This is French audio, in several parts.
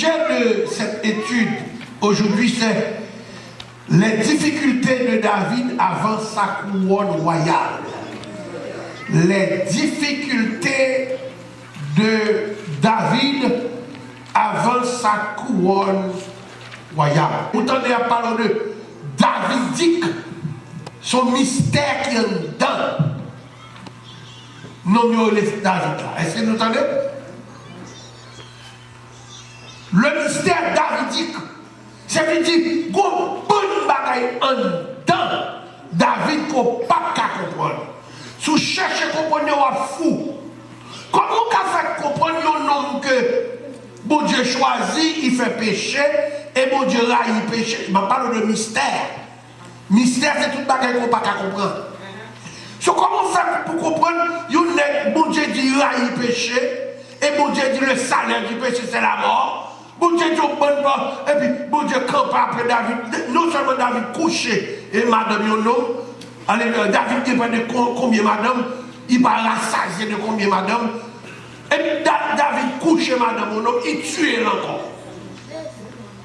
sujet de cette étude aujourd'hui, c'est les difficultés de David avant sa couronne royale. Les difficultés de David avant sa couronne royale. Vous entendez à parler de Davidique, son mystère qui est dedans. Non, nous les David là. Est-ce que vous entendez? Le mystère davidique, ça veut dire qu'on bonne bagaille en dedans. David qu'on pas qu'à comprendre. Si vous cherchez à comprendre, vous êtes fou. Comment vous fait comprendre un homme que bon Dieu choisit, il fait péché, et bon Dieu là, il péché. Je parle de mystère. Mystère, c'est tout bagaille qu'on pas qu'à comprendre. So, comment faire pour comprendre, bon Dieu dit là, il péché, et bon Dieu dit le salaire du péché, c'est la mort. Bon Dieu dit au bon bord, et puis bon Dieu campe après David. Non seulement David couché, et madame Yono, David dépend de combien madame, il va rassasier de combien madame, et puis David couché madame Yono, il tue encore.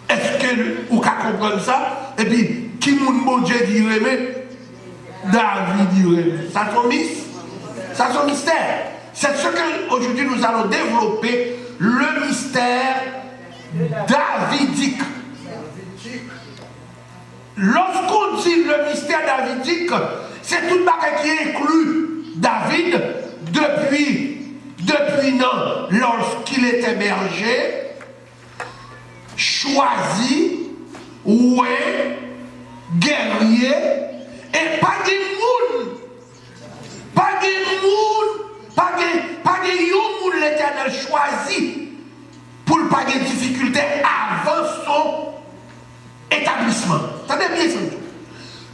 Est-ce que vous pouvez comprendre ça? Et puis, qui mon Dieu dit remet? David dit ça c'est son mystère. C'est ce que aujourd'hui nous allons développer, le mystère davidique. Lorsqu'on dit le mystère davidique, c'est tout le qui inclut David depuis non, lorsqu'il était berger, choisi, ouais, guerrier, et pas de monde, pas de monde l'Éternel choisi pour pas de difficultés avant son établissement. Attendez bien ça.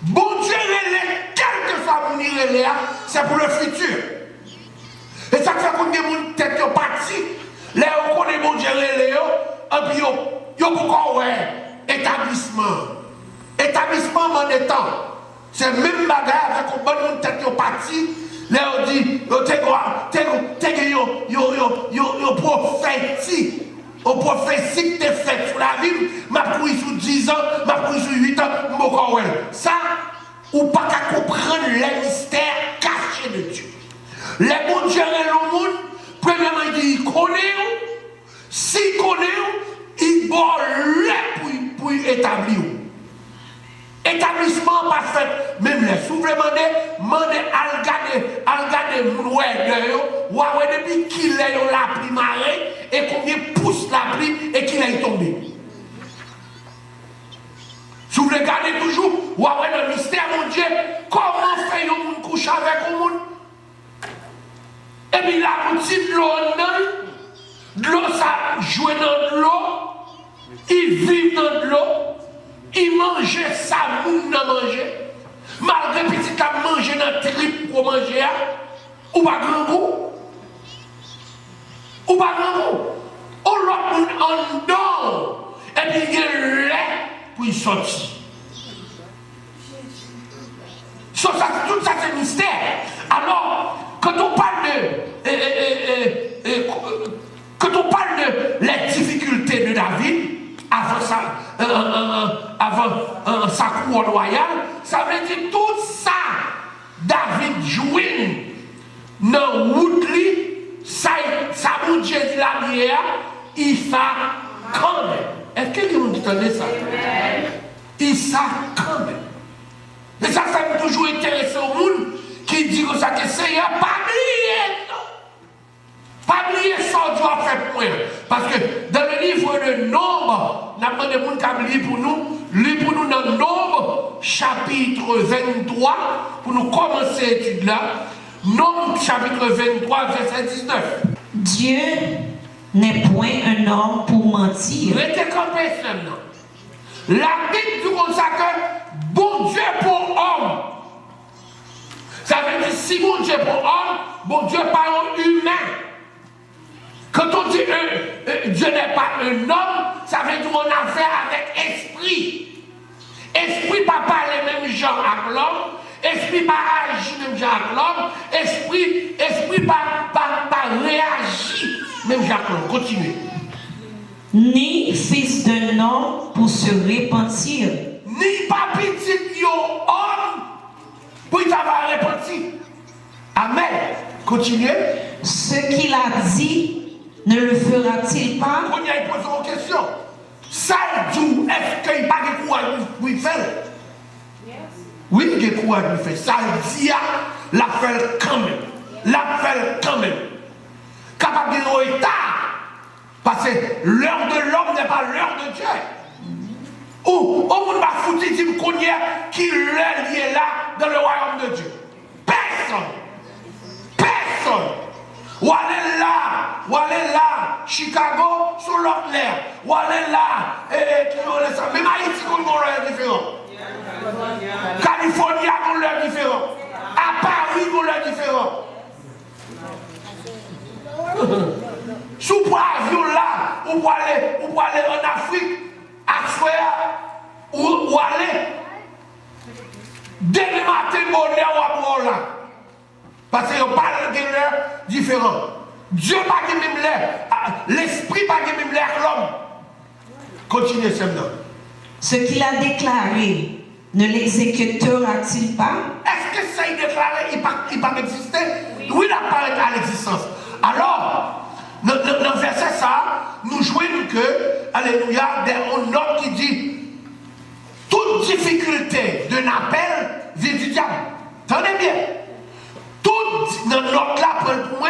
Bon Dieu, quel que soit mon c'est pour le futur. Et ça fait qu'on a des tête parti, là on connaît bon Dieu, et puis yo pourquoi ouais, établissement en étant. C'est même bagarre avec un bon tête au parti. Là on dit, au prophétie que tu fait sur la vie, m'a pris sous 10 ans, m'a pris sous 8 ans, ça, ou pas qu'à comprendre les mystères cachés de Dieu. Les bons dieux et le monde, premièrement, il dit, il connaît, s'il connaît, il va pour établir. Établissement pas fait, même les souverains mandé al garder mouais de yo, depuis qu'il est la pluie marée, et combien pousse la pluie et qu'il est tombé. Si vous regardez toujours, le mystère mon Dieu, comment fait un monde coucher avec un monde? Et puis là, on tire de l'eau, ça joue dans de l'eau, il vit dans de l'eau. Il mangeait ça, moun n'a mangé. Malgré petit a mangé dans le trip pour manger, ou pas grand goût. Ou pas grand goût. Ou l'autre moun en dehors. Et puis il y a lait pour y sortir. So, tout ça c'est mystère. Alors, quand on parle de les difficultés de David, avant sa couronne royale, ça veut dire tout ça, David jouit dans Woodley, ça mon Dieu dit la bière, il ça quand même. Est-ce que vous entendez ça? Il ça quand même. Et ça m'a toujours intéressé au monde qui dit que ça que Seigneur, pas oublier, non. Pas oublier ça, Dieu a fait point. Parce que dans le livre de Nombre, nous avons demandé de lire pour nous, dans Nombre, chapitre 23, pour nous commencer l'étude là. Nombre, chapitre 23, verset 19. Dieu n'est point un homme pour mentir. Restez campé seulement. La Bible dit comme ça que bon Dieu pour homme. Ça veut dire si bon Dieu pour homme, bon Dieu pas un humain. Quand on dit Dieu n'est pas un homme, ça veut dire qu'on a affaire avec esprit. Esprit pas parler même genre avec l'homme, esprit pas agir même genre avec l'homme, esprit pas réagir même genre avec l'homme. Continuez. Ni se repentir. Ni pas petit yo homme pour il va repentir. Amen. Continuez. Ce qu'il a dit, ne le fera-t-il pas? On y a posé une question. Ça dit, est-ce qu'il n'y a pas de courage pour y faire? Oui, il y a de courage pour y faire. Ça dit, la fait quand même. La fait quand même. Capable de nous état. Parce que l'heure de l'homme n'est pas l'heure de Dieu. Ou on va foutre une connaît qui l'heure est là dans le royaume de Dieu. Personne. Personne. Ou aller là, Chicago sur l'autre l'air. Ou aller là, même Haïti qu'on a l'air différent. Californie a l'air différent. À Paris on l'air différent. Sous avion là, ou aller en Afrique, à Soya, ou aller dès le matin, bonheur ou là. Parce qu'on parle de l'air différent. Dieu pas de même l'air, l'esprit pas de même l'air que l'homme. Continuez seulement. Ce qu'il a déclaré, ne l'exécutera-t-il pas? Est-ce que ça est déclaré, il pas exister? Oui, il apparaît à l'existence. Alors, dans le verset ça, nous jouons que, alléluia, on note qui dit, toute difficulté d'un appel vient du diable. Tenez bien. Toute notre note là, pour le point,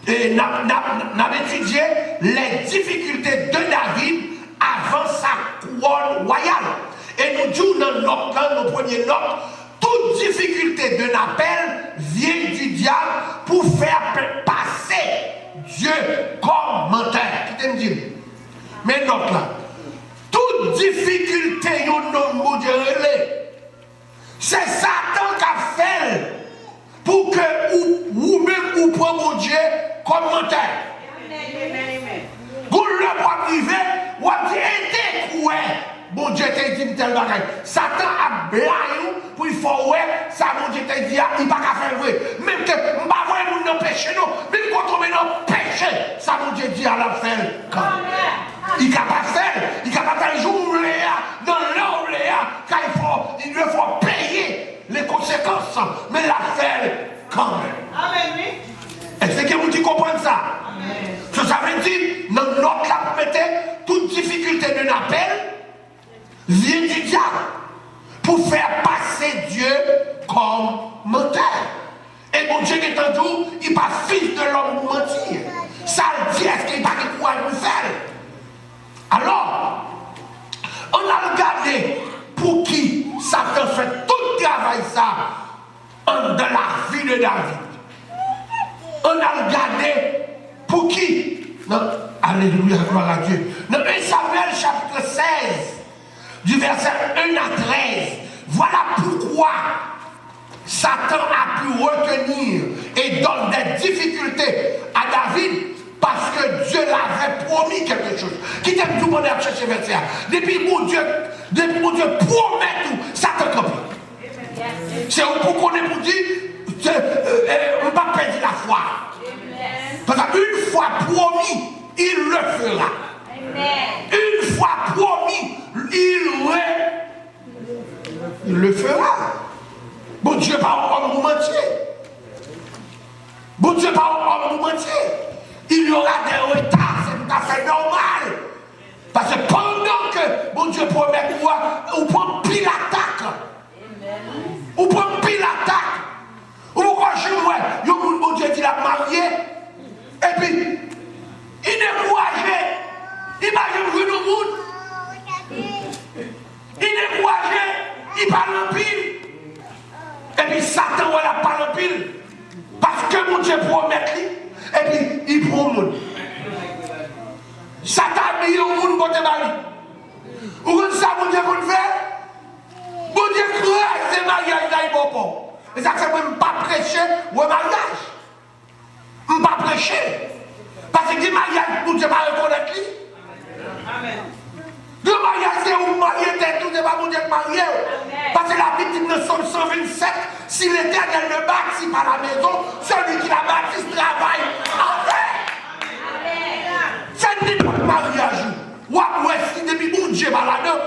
n'a étudié les difficultés de David avant sa couronne royale. Et nous disons dans notre là, nos premières notes, toute difficulté d'un appel vient du diable pour faire passer Dieu comme menteur. Qui t'aime dire? Mais note là, toute difficulté, mon Dieu, c'est Satan qui a fait pour que vous-même vous preniez mon Dieu comme menteur. Pour le point privé, vous avez été quoi? Bon Dieu t'a dit tel bagage. Satan a blagué pour il faut ouais, ça bon Dieu t'a dit il pas qu'à faire vrai. Même que on pas voir moun dans péché non, même quand on est dans péché, ça bon Dieu dit à la faire quand. Il capable faire, il capable faire jour dans l'heure quand il lui faut payer les conséquences, mais la faire quand même. Amen. Est-ce que vous comprenez ça? Amen. Ça veut dire dans notre là vous mettez toute difficulté d'un appel vient du diable pour faire passer Dieu comme menteur. Et mon Dieu est en tout, il n'est pas fils de l'homme pour mentir. Ça le dit, est-ce qu'il n'a pas de quoi nous faire? Alors, on a regardé pour qui Satan fait tout le travail ça dans la vie de David. On a regardé pour qui? Non, alléluia, gloire à Dieu. Dans 1 Samuel chapitre 16, du verset 1 à 13, voilà pourquoi Satan a pu retenir et donne des difficultés à David, parce que Dieu l'avait promis quelque chose. Qui t'aime tout bonheur chercher verset? Depuis mon Dieu promet tout, Satan copie. C'est pour qu'on ait pour dire, on ne va pas perdre la foi. Parce qu'une fois promis, il le fera. Une fois promis, il le fera. Bon Dieu, pas en vous mentir. Bon Dieu, pas en vous mentir. Il y aura des retards, c'est tout à fait normal. Parce que pendant que bon Dieu promet quoi, on prend pile l'attaque. On prend pile l'attaque. Ou quand je vois, bon Dieu qui l'a marié, et puis, il est courageux. Imagine que nous monde. Il est courageux, il parle en pile. Et puis Satan voilà parle en pile. Parce que mon Dieu promet lui. Et puis il prend le monde. Satan dit au monde côté Mali. Vous connaissez ça, mon Dieu qu'on fait? Mon Dieu croit c'est mariage dans le bon. Et ça c'est même pas prêcher ou un mariage. Je ne pas prêcher. Parce que le mariage, mon Dieu va reconnaître lui. Amen. Le mariage, c'est où marié, tout n'est pas mon Dieu marié. Parce que la Bible dit dans Somme 127, si l'Éternel ne bâtit pas la maison, celui qui la bâtit travaille en vain. C'est pas le mariage. Ouais, si depuis mon Dieu malade,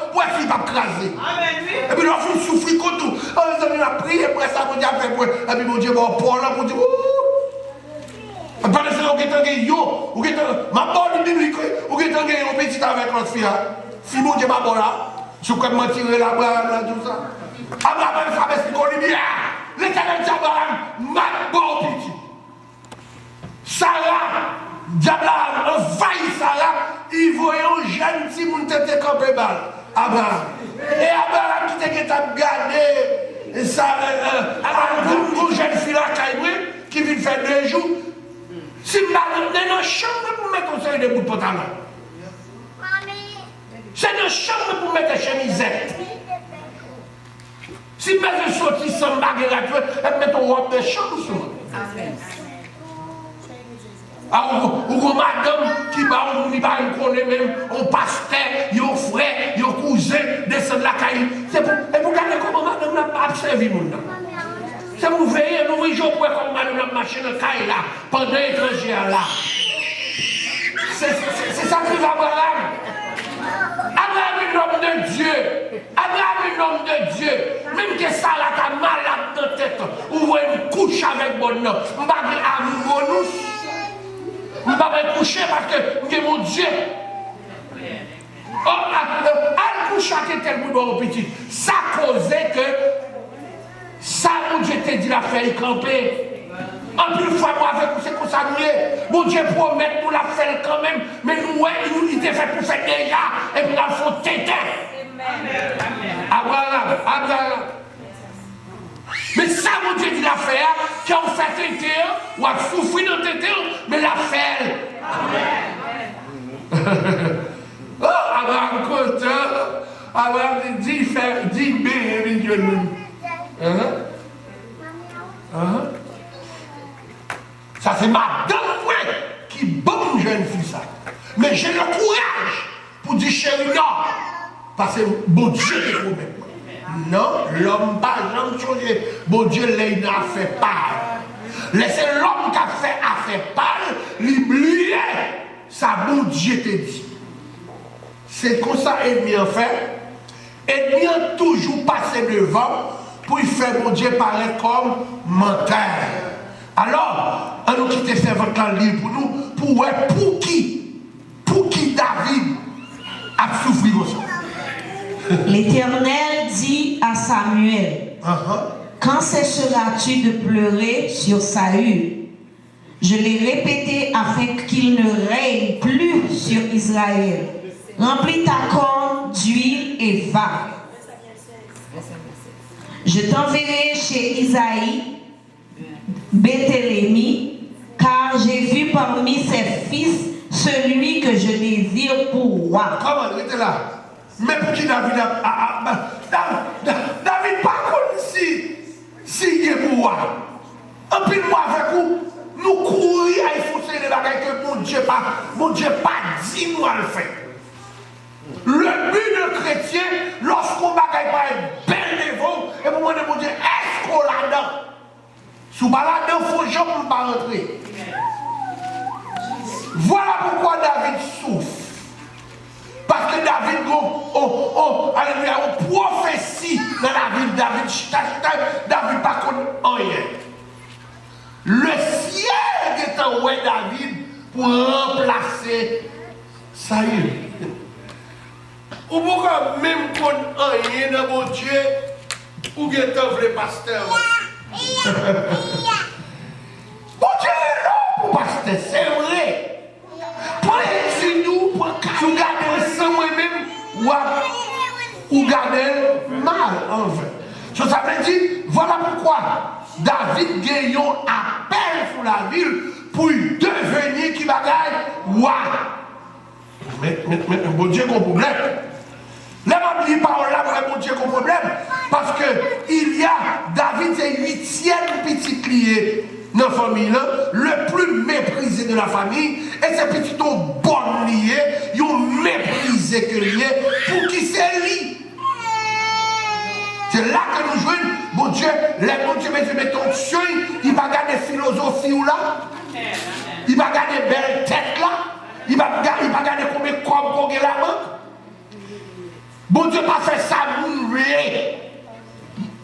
écrasé. Et puis, l'on fait souffrir contre tout. Les amis, on a prié, après ça, on a fait pour. Et puis, mon Dieu, bon, Paul, on dit, ouh. Pendant ce temps, on a dit, yo, on a dit, ma bonne biblique, on a dit, on petit avec notre fille. Fille, mon Dieu, ma bonne là. Je peux me tirer la bras, tout ça. Abraham, ça va se connaître bien. L'Éternel dit, Abraham, ma bonne petit. Sarah, diable envahit Sarah, il voyait un jeune petit monde qui était campé mal. Abraham. Et Abraham qui était gardé, Abraham, une jeune fille là, qui vient faire 2 jours. Si je dans la chambre pour mettre un seul de bout de pantalon. C'est dans la chambre pour mettre des chemisettes. Si je mets un sorti sans baguette, je mets une robe de chambre sur moi. Ou madame qui va me connaître même, on pasteur, un frère, un cousin, descend de la caille. C'est pour regarder comment madame n'a pas observé mon nom. C'est pour veiller, nous voyons comme madame n'a marché dans la caille là, pendant l'étranger là. C'est ça qui va Abraham. Abraham est l'homme de Dieu. Abraham est l'homme de Dieu. Même que ça là, t'as malade dans la tête. Ou vous une couche avec mon nom. Je ne vais pas dire amoureux. Je ne vais pas coucher parce que c'est mon Dieu. Al coucher qui était le bon petit. Ça causait que ça, mon Dieu t'a dit la faire camper. En plus, fois, moi, avec vous, c'est comme ça, nous, mon Dieu promet nous la faire quand même, mais nous, il était fait pour faire déjà, et puis là, il faut t'aider. Abraham. Mais ça, mon Dieu dit la faire, quand on fait t'aider, ou a souffrir dans t'aider, mais la faire. Oh, Abraham content, Abraham dit, bien, Dieu nous. Ça c'est madame qui bonne jeune fille ça. Mais j'ai le courage pour dire chérie non. Parce que bon Dieu te promet. Non, l'homme pas jamais changé. Bon Dieu l'a fait part. Laissez l'homme qui a fait part, l'oublier. Ça bon Dieu te dit. C'est comme ça ennemi en fait. Ennemi a toujours passé devant pour faire mon Dieu paraître comme menteur. Alors, on nous quitte ce votre livre pour nous, pour qui David a souffert ça. L'Éternel dit à Samuel, quand cesseras-tu de pleurer sur Saül? Je l'ai répété afin qu'il ne règne plus sur Israël. Remplis ta corne d'huile et va. Je t'enverrai chez Isaïe, Béthélémi, car j'ai vu parmi ses fils celui que je désire pour roi. Comment il était là? Mais pour qui David David pas comme si il est pour roi. En plus moi avec vous, nous courir à effacer les bagages que mon Dieu pas dit nous à le faire. Le but de chrétien, lorsqu'on bagaille pas un bel dévot, et pour moi de mon Dieu, est-ce qu'on l'a dedans? Sous balade, il faut jamais ne pas rentrer. Voilà pourquoi David souffre. Parce que David, alléluia, on prophétie dans la vie de David pas contre rien. Le ciel est en ouais David pour remplacer Saül. Ou pourquoi même contre rien dans mon Dieu, ou bien t'en vrai pasteur. Bon Dieu est là pour pasteur, c'est vrai. Prenez nous pour garder sans moi-même ou garder mal en vrai. Ça veut dire, voilà pourquoi David gagne un appel sur la ville pour devenir qui va gagner roi. Mais bon Dieu a un problème. La Bible parle là, mon Dieu a un problème. Parce que il y a David, c'est 8e petit lié dans la famille, le plus méprisé de la famille. Et ces petits bon lié, ils ont méprisé que lié. Pour qui c'est lui? C'est là que nous jouons. Bon Dieu, les bon Dieu, mais ton chien, il va garder philosophie ou là. Il va garder belle tête là. Il va garder combien de corps qu'on a là-bas. Bon Dieu pas fait ça, moun vle.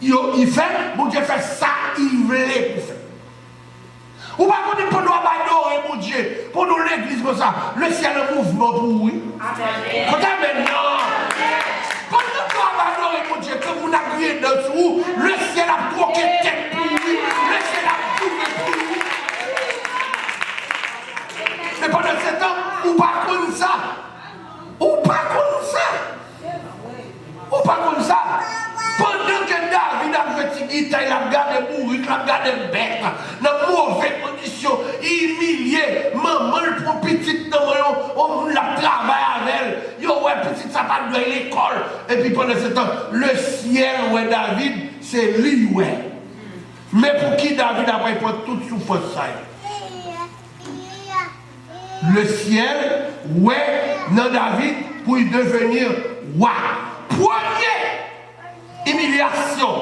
Il fait, bon Dieu fait ça, il voulait pour faire. Ou pas qu'on pour nous adorer, mon Dieu, pour nous l'église comme ça, le ciel est un mouvement pour oui. Amen. Maintenant, quand nous adorer, mon Dieu, que vous n'avez crié dessous, le ciel a troqué tête pour oui, le ciel a tourné pour oui. Mais pendant ce temps, ou pas comme ça, ou pas comme ça, ou pas comme ça. Pendant que David a fait il a gardé mourir, il a gardé bête, dans mauvaise condition, humilié, maman le prend petite dans on la travaille avec elle, yo ouais petite ça pas de l'école, et puis pendant ce temps, le ciel ouais David, c'est lui ouais. Mais pour qui David a pris toute souffrance ça? Le ciel ouais dans David pour y devenir roi. Premier humiliation,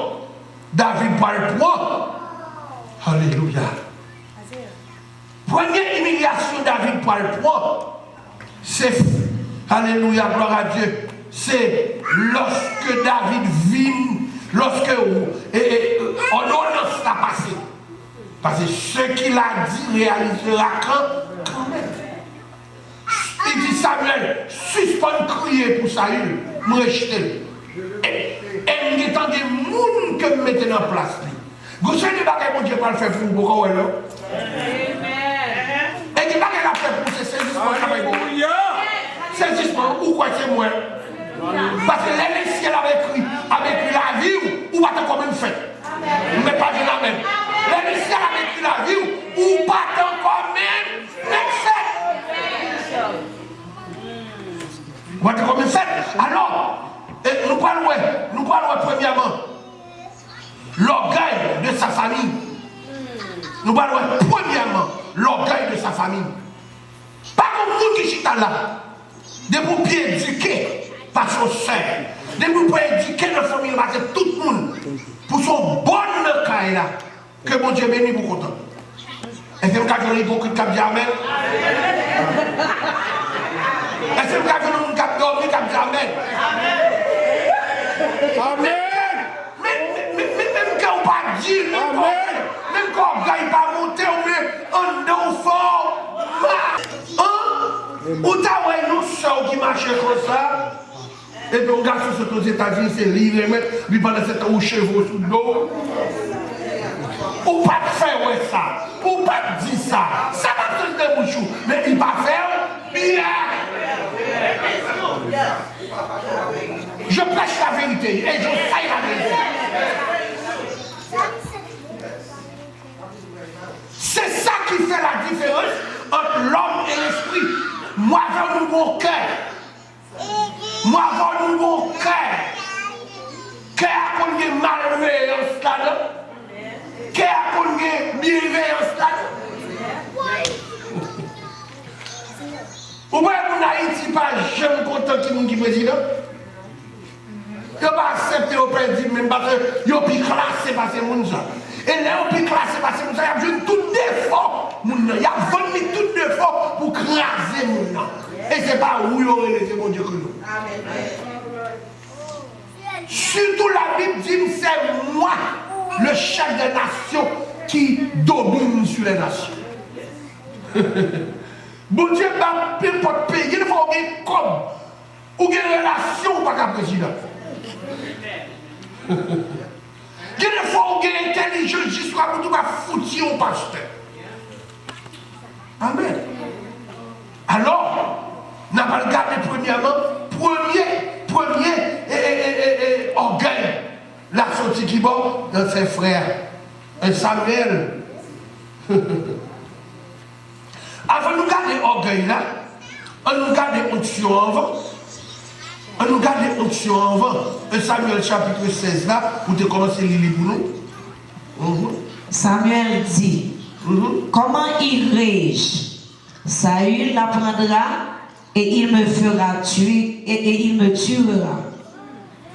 David parle point. Alléluia. Première humiliation, David parle point. C'est, alléluia, gloire à Dieu. C'est lorsque David vit, lorsque on annonce ça passé. Parce que ce qu'il a dit réalisera quand même. Il dit Samuel, suspend crier pour Saül, me rejeter. Et il y a des gens que vous mettez en place. Vous savez que mon Dieu va le faire pour vous. Amen. Et il va le faire pour ces saisissements. Saisissement, ou quoi c'est moi? Parce que les ciels avec la vie, ou pas tant comme une fête. Mais pas de la même. Les ciels avec la vie, ou pas tant comme une fête. Ou pas tant comme une fête. Alors, et nous parlons premièrement l'orgueil de sa famille. Nous parlons premièrement l'orgueil de sa famille. Pas comme nous qui sommes là, de vous bien éduquer par son soeur, de vous bien éduquer la famille, parce que tout le monde, pour son bon cas là, que mon Dieu bénisse pour content. Est-ce que vous avez l'hypocrite qui a dit Amen? Est-ce que vous avez l'hypocrite qui a dit Amen? Amen. Même quand on pas dire, même quand on ne pas monter, on met un don fort. Ou t'as nous soeurs qui marchent comme ça. Et puis on regarde sur aux États-Unis, c'est libre, mais pendant ce temps, on chevaux sous le dos. Ou pas faire ça, ou pas dire ça. Ça va se faire bouchou, mais il va faire bien. Je prêche la vérité et je sais la vérité. C'est ça qui fait la différence entre l'homme et l'esprit. Moi, j'ai un nouveau cœur. Moi, j'ai un nouveau cœur. Cœur qu'on ait malveillance là-dedans. Cœur qu'on ait bienveillance là-dedans. Ou bien, mon Haïti, pas jamais content qui est président. Je ne vais pas accepter au président, même parce que je suis classé par ces gens. Et là, je suis classé par ces gens. Il y a besoin de tout défaut. Il y a besoin de tout défaut pour craser les gens. Et ce n'est pas où il y aurait laissé mon Dieu que nous. Surtout la Bible dit c'est moi, le chef des nations, qui domine sur les nations. Bon Dieu, peu importe pays, il faut qu'il y ait comme ou une relation avec le président. Il faut qu'il y ait intelligence jusqu'à pour tout foutre au pasteur. Amen. Alors, nous allons regarder premièrement, premier orgueil, la sortie qui va dans ses frères. Un Samuel. Avant de nous garder orgueil là, on nous garde onction avant. On nous garde onction avant. Un Samuel chapitre 16 là, pour te commencer à lire pour nous. Samuel dit, comment irai-je? Saül l'apprendra et il me fera tuer et il me tuera.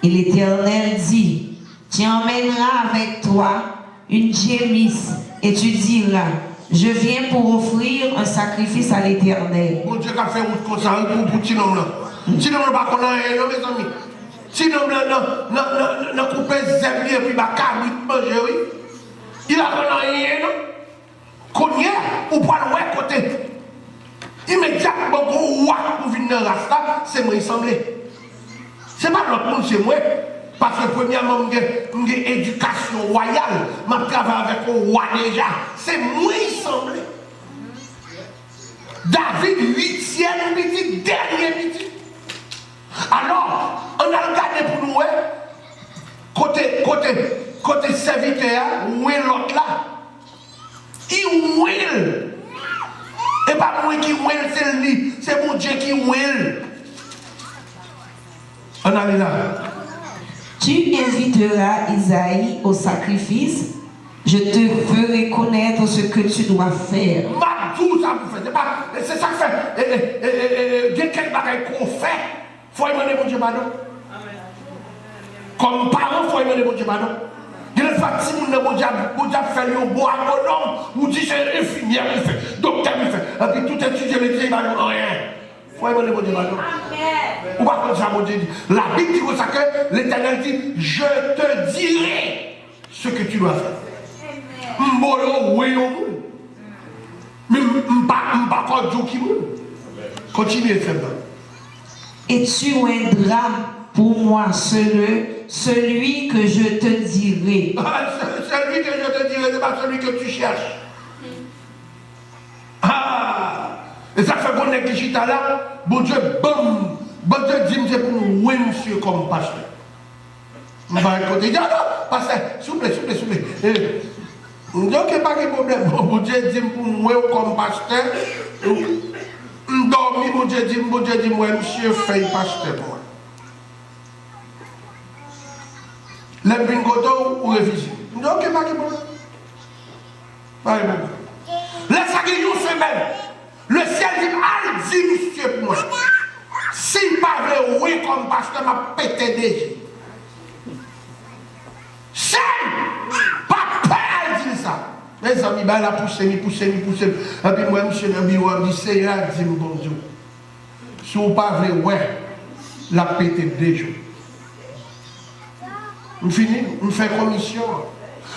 Et l'Éternel dit, tu emmèneras avec toi une gémisse et tu diras, je viens pour offrir un sacrifice à l'Éternel. Bon Dieu qui a fait route comme ça pour petit homme là. Petit homme là, pas qu'on a mes amis. Sinon, non, couper zèbre et puis ma cabine manger, oui. Il a rien, non? Qu'on y est, ou pas le côté. Immédiatement, on voit pour venir dans la rasta, c'est moi, il semblait. C'est pas l'autre monde, c'est moi. Parce que premièrement, j'ai une éducation royale. Je travaille avec un roi déjà. C'est moi, il semblait. David, 8e petit, dernier petit. Alors, on a regardé pour nous, côté serviteur, où est l'autre là? Il will. Et pas moi qui will, c'est lui. C'est mon Dieu qui will. On a là. Tu inviteras Isaïe au sacrifice. Je te ferai connaître ce que tu dois faire. Tout ça vous fait. C'est ça que fait. Dès quel bagage qu'on fait, il faut demander mon Dieu pardon. Comme parent, il faut demander mon Dieu pardon. Il est fatigué, mon Dieu fait le bon agronome, ou dit c'est infirmière, il fait, docteur, il fait. Et puis tout étudiant, il va dire rien. Il faut demander mon Dieu pardon. Ou pas comme ça, mon Dieu dit. La Bible dit comme ça que l'Éternel dit, je te dirai ce que tu dois faire. Mbolo, oui, mais pas encore Dieu qui mourut. Continuez, frère. Et tu oindras pour moi celui que je te dirai. Celui que je te dirai, c'est pas celui que tu cherches. Et ça fait qu'on est qui là, bon Dieu, bon Dieu dit, c'est pour nous, oui, monsieur, comme pasteur. On va écouter, non, pasteur, s'il vous plaît. Donc, il n'y a pas de problème. Bon Dieu dit pour moi, comme pasteur, dormi, bon Dieu dit, moi, monsieur, fait pasteur pour moi. Les bingotos ou réviser. Donc, il n'y a pas de problème. Pas de problème. Laisse ça une semaine. Le ciel dit, monsieur, pour moi. S'il pas vrai, oui, comme pasteur, m'a pété déjà. C'est pas peur, dit ça. Les amis, il a poussé. Et puis moi, monsieur, le bureau, dit, c'est là, dit, bon Dieu. Si vous pas vrai, ouais, la pété déjà. On finit, on fait commission.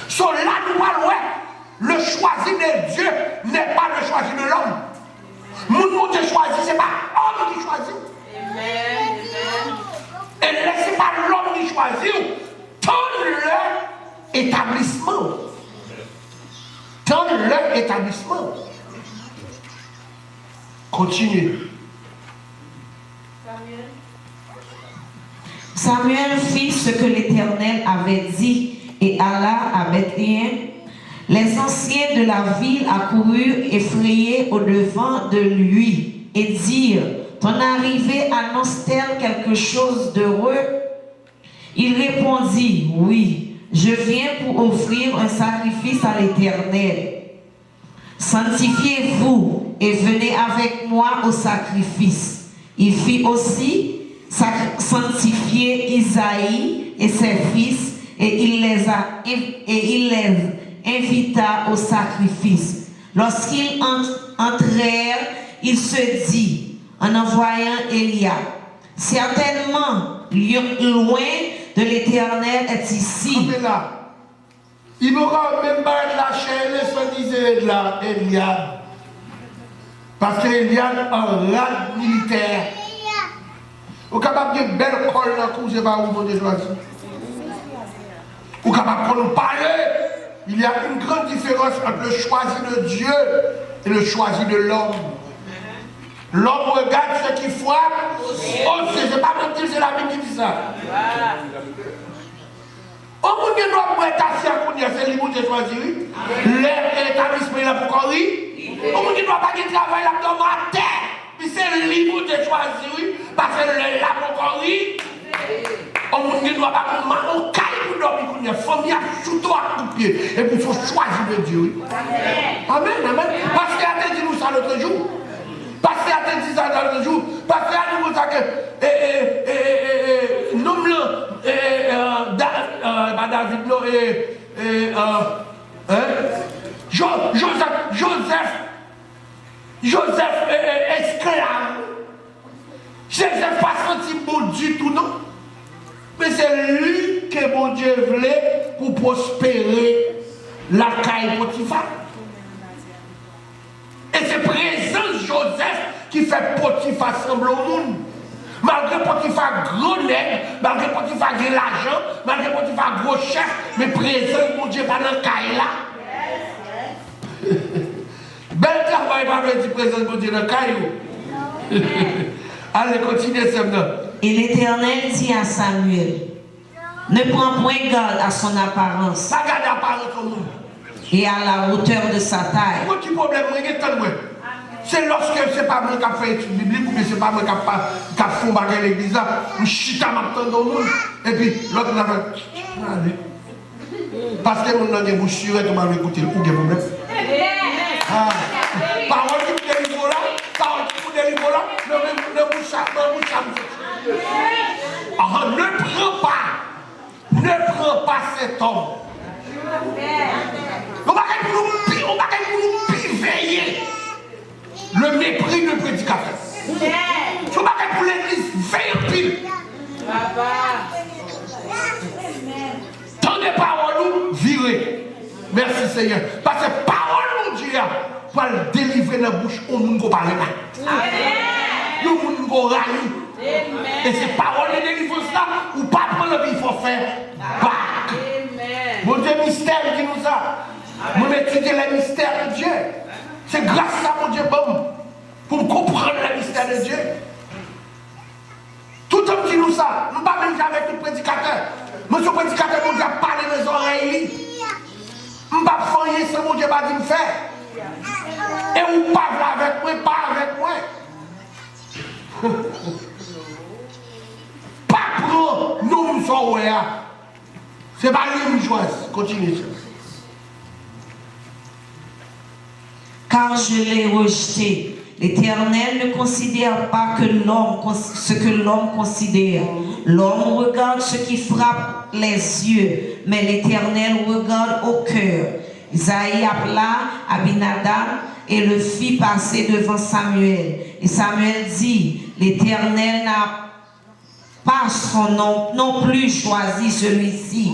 So là, nous parlons, ouais, le choisi de Dieu n'est pas le choisi de l'homme. Mon Dieu choisi, ce n'est pas l'homme qui choisit. Amen. Et laissez pas l'homme qui choisit. Dans leur établissement. Continuez. Samuel fit ce que l'Éternel avait dit et alla à Bethléem. Les anciens de la ville accoururent effrayés au-devant de lui et dirent, ton arrivée annonce-t-elle quelque chose d'heureux? Il répondit, oui, je viens pour offrir un sacrifice à l'Éternel. Sanctifiez-vous et venez avec moi au sacrifice. Il fit aussi sanctifier Isaïe et ses fils et il les invita au sacrifice. Lorsqu'ils entrèrent, il se dit, en envoyant Élia, certainement, loin de l'Éternel est ici. Il n'aura même pas la chair, laisse disait là, Eliab. Parce qu'Eliab est un rad militaire. Vous êtes capable de belle colle dans le cou, c'est pas où vous avez choisi. Vous êtes capable de nous parler. Il y a une grande différence entre le choisi de Dieu et le choisi de l'homme. L'homme regarde ce qu'il frappe. Oh, c'est pas mentir, c'est la Bible qui dit ça. Au monde qui doit être assis à Kounia, c'est lui qui choisi. L'établissement il a pour courir. Au monde qui ne doit pas travailler là dans ma terre. Puis c'est lui qui choisi, parce que là pour courir. Au monde qui ne doit pas faire un caille pour dormir Kounia. Famille a sous toi à couper. Et puis il faut choisir de Dieu. Amen, amen. Parce qu'il a dit nous ça l'autre jour. Parce qu'il a dit ça l'autre jour. Parce qu'il a dit ça que. David, non, Joseph esclave. Joseph pas senti bon du tout, non? c'est lui que mon Dieu voulait pour prospérer la caille Potiphar. Et c'est présence Joseph qui fait Potiphar sembler au monde. Malgré Potiphar gros nègre, malgré Potiphar de l'argent, malgré Potiphar gros chef, mais présence mon Dieu pas dans la caille là. Bel travail pas veut dire présence mon Dieu dans la caille. Allez, continuez maintenant. Et l'Éternel dit à Samuel, ne prends point garde à son apparence Pas garde apparence au monde. et à la hauteur de sa taille. Petit problème, c'est lorsque c'est pas moi qui a fait étude biblique ou bien c'est pas moi qui a fait un bagage à l'église là, je chita m'attend dans le monde. Et puis l'autre n'a fait. Allez. Parce que mon avez bouche sûre, tu m'as écouté, ou bien problème. Parole qui vous délivre là, parole qui vous délivre là, ne bouche ne prends pas cet homme. On va nous veiller le mépris du prédicateur. On va pour l'église veille en pile. Tant de paroles virer. Merci Seigneur. Parce que parole mon Dieu pour le délivrer dans la bouche au monde qui parle pas. Le monde qui raille. Et ces paroles de délivrance là, ou pas prendre il faut faire. Mon Dieu mystère dit nous ça. Nous étudions les mystères de Dieu. C'est grâce à mon Dieu bon pour comprendre les mystères de Dieu. Tout homme qui nous ça, nous ne parlons pas avec le prédicateur. Monsieur le prédicateur, mon Dieu a parlé dans les oreilles. Je ne vais pas faire ce que mon Dieu m'a dit de faire. Et vous parlez avec moi, pas avec moi. Pas pour nous, nous sommes là. C'est pas lui qui choisit. Continuez. Car je l'ai rejeté. L'Éternel ne considère pas que ce que l'homme considère. L'homme regarde ce qui frappe les yeux, mais l'Éternel regarde au cœur. Isaïe appela Abinadab et le fit passer devant Samuel. Et Samuel dit, l'Éternel n'a pas son nom non plus choisi celui-ci.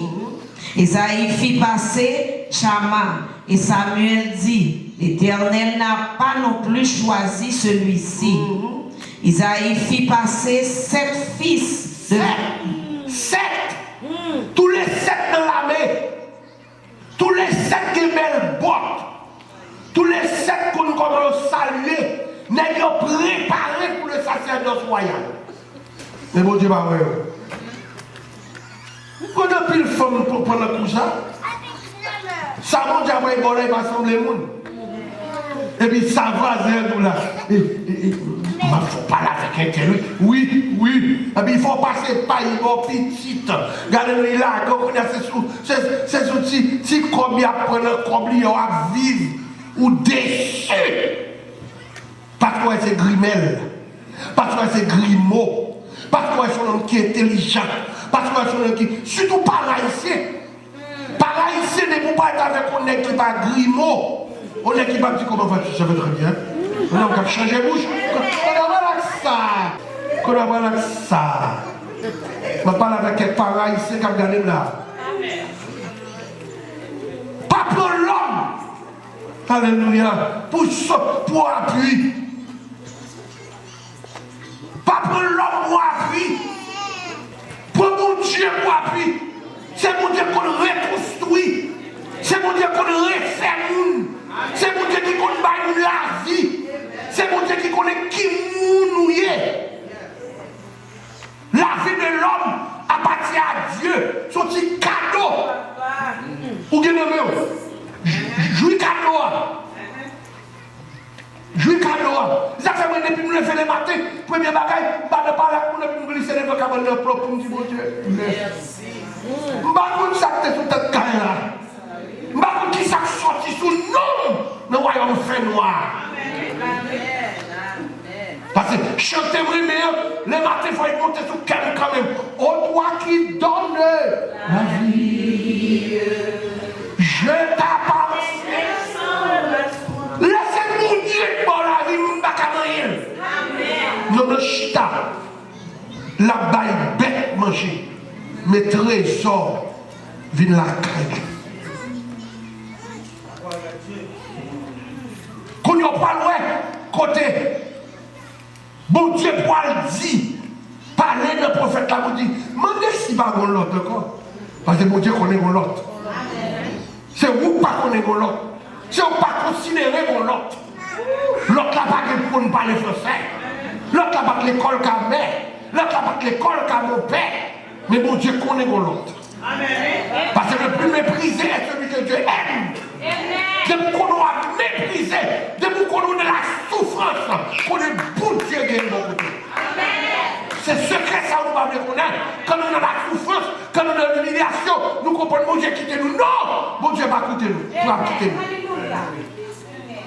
Isaïe fit passer Chama. Et Samuel dit, l'Éternel n'a pas non plus choisi celui-ci. Isaïe fit passer 7 fils. 7. Tous les 7 dans l'armée. Tous les 7 qui belles bottes. Tous les 7 qu'on commence à saluer. N'est pas préparé pour le sacerdoce royal. Mais bon Dieu, bah ouais. Quand on a pris le femme pour prendre le coup ça, ça mon Dieu après il va sembler le monde. Et puis ça va, c'est là. Il ne faut pas là avec un tel. Oui. Et puis il faut passer par une petite. Regardez là, c'est outils. Si comme il y a pris le comme il y a vivre ou déçu. Parce que c'est Grimel. Parce que c'est Grimaud. Parce que c'est un homme qui est intelligent. Parce que c'est un homme qui. Surtout par là ici. Par là ici, ne peut pas être avec un nègre qui va Grimaud. On est qui va dire comment vas-tu, ça va très bien. On a changé de bouche. On a mal ça. On a mal ça. On parle avec quelques parents ici qui ont gagné là. Pas pour l'homme. Alléluia. Pour appui. Pas pour l'homme pour appui. Pour mon Dieu pour appui. C'est mon Dieu qu'on reconstruit. C'est mon Dieu qu'on refait nous. C'est mon Dieu qui connaît la vie. C'est mon Dieu qui connaît qui nous est. La vie de l'homme appartient à Dieu. Son petit cadeau. Ou bien jouis cadeau. Jouis cadeau. Ça fait moi depuis nous le faire les matins. Premier bagage, pas de parler pour nous glisser les vocables de propre pour nous dire Dieu. Merci. Je ne sais pas si c'est tout le temps là. Je ne sais pas qui ça sorti sous nous dans le royaume fait noir. Parce que chanter meilleur, les matins, il faut monter sur quelqu'un quand même. Au toi qui donne la vie, je t'appartiens. Laissez-nous dire pour la vie, nous ne pouvons pas. Nous ne chita. La baille bête manger. mes trésors viennent la caille. Quand on parle, côté, bon Dieu pour le dire, parler de prophète là, vous dites, demandez si pas l'autre encore. Parce que bon Dieu connaît l'autre. C'est vous pas connaît l'autre. C'est vous pas considérer l'autre. L'autre là pas pour nous parler français. L'autre là pas l'école qu'à mère. L'autre là pas l'école qu'à mon père. Mais bon Dieu connaît l'autre. Parce que le plus méprisé est celui que Dieu aime. De vous qu'on a méprisé, de vous qu'on a la souffrance, qu'on est bon Dieu qui est bon côté. C'est secret ça, nous ne pouvons pas connaître. Quand nous avons la souffrance, quand nous avons l'humiliation, nous comprenons bon Dieu quitter nous. Non! Bon Dieu va quitter nous. Il va quitter nous.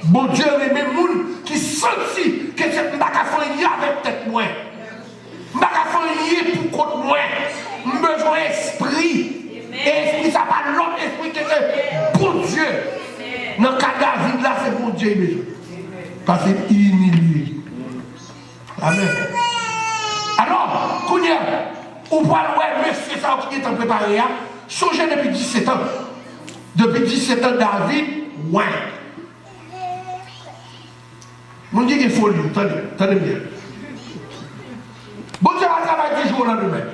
Bon Dieu aime les gens qui sentent que c'est un lié avec tête moins. Un lié pour contre moi. Besoin d'esprit. Et esprit, ça pas l'autre esprit que c'est bon Dieu. Dans le cas de David, là, c'est bon Dieu besoin. Parce qu'il est humilié. Amen. Alors, Kounia, on voit le monsieur ça qui est en préparé, songez depuis 17 ans. Depuis 17 ans, David, ouais. Mon Dieu, il faut lui, attendez bien. Bon Dieu va travailler du jour au lendemain.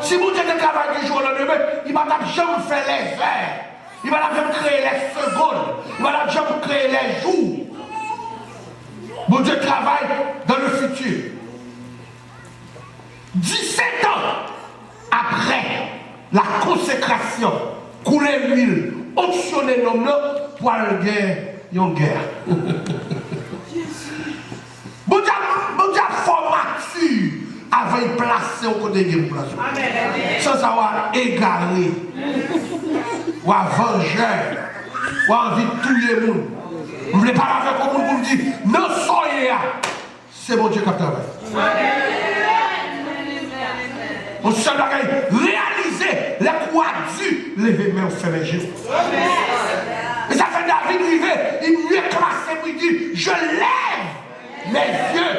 Si mon Dieu travaille du jour au lendemain, il va jamais faire les heures. Il va jamais créer les secondes. Il va jamais créer les jours. Bon Dieu travaille dans le futur. 17 ans après la consécration, couler l'huile, optionner l'homme pour aller une guerre. Bon Dieu formature avant de placer au côté de la sans savoir égarer, ou venger, ou envie de tuer les gens. Vous ne voulez pas avec le monde pour me dire, non, soyez là. C'est bon Dieu qui travaille. On se doit réaliser les coups Dieu, lever main au fait mes genoux. Et ça fait David rivé, il mieux classé pour dire, je lève mes yeux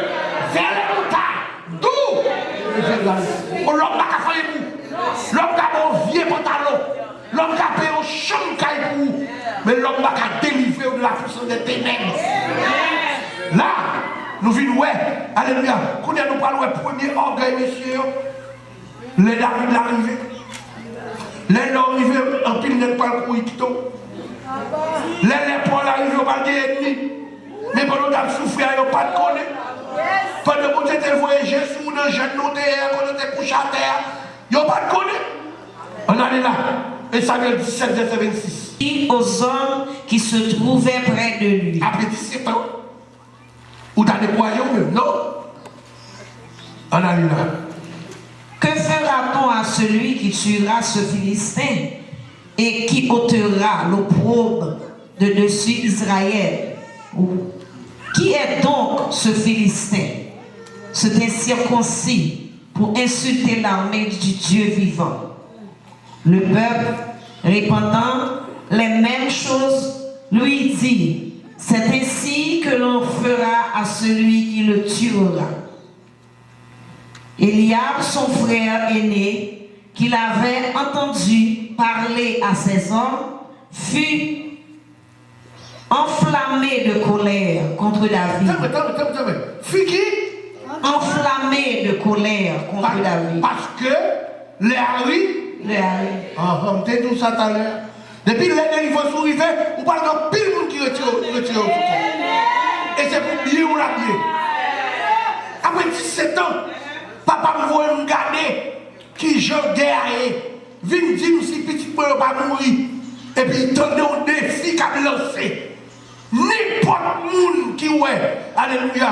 vers les montagnes. D'où l'homme n'a pas fait vous. L'homme n'a pas un vieux pantalon. L'homme n'a pas un champ caille pour vous. Mais l'homme n'a pas délivrer de la puissance des ténèbres. Là, nous venons, alléluia. Quand nous parlons du premier orgueil, messieurs, les David l'arrivée. Les noms arrivés en pile n'est pas le coup Ikito. Les Paul arrivés au bal des ennemis. Mais pendant que tu souffert, ils n'ont pas de connaître. Pendant que tu voyagé Jésus dans le jeune notaire, quand tu couché à terre, ils n'ont pas de connaître. On allait là. Et Samuel 17, verset 26. Dit aux hommes qui se trouvaient près de lui. Après 17 ans, ou tu as des moyens même, non? On allait là. Que fera-t-on à celui qui tuera ce Philistin et qui ôtera l'opprobre de dessus Israël? Qui est donc ce Philistin, cet incirconcis, pour insulter l'armée du Dieu vivant? Le peuple, répondant les mêmes choses, lui dit, c'est ainsi que l'on fera à celui qui le tuera. Eliab, son frère aîné, qu'il avait entendu parler à ses hommes, fut enflammé de colère contre David. Fut qui? Enflammé de colère contre David. Parce que les Harry. On t'a dit ça tout à l'heure. Depuis les délivrants sont arrivés, on parle de pile de monde qui retire au foutu. Et c'est pour bien ou la bien. Après 17 ans, papa me voit me garder qui je guerre. Vin dire si petit peu pas mourir. Et puis il tendait un défi qu'a lancé. N'importe monde qui ouais, alléluia.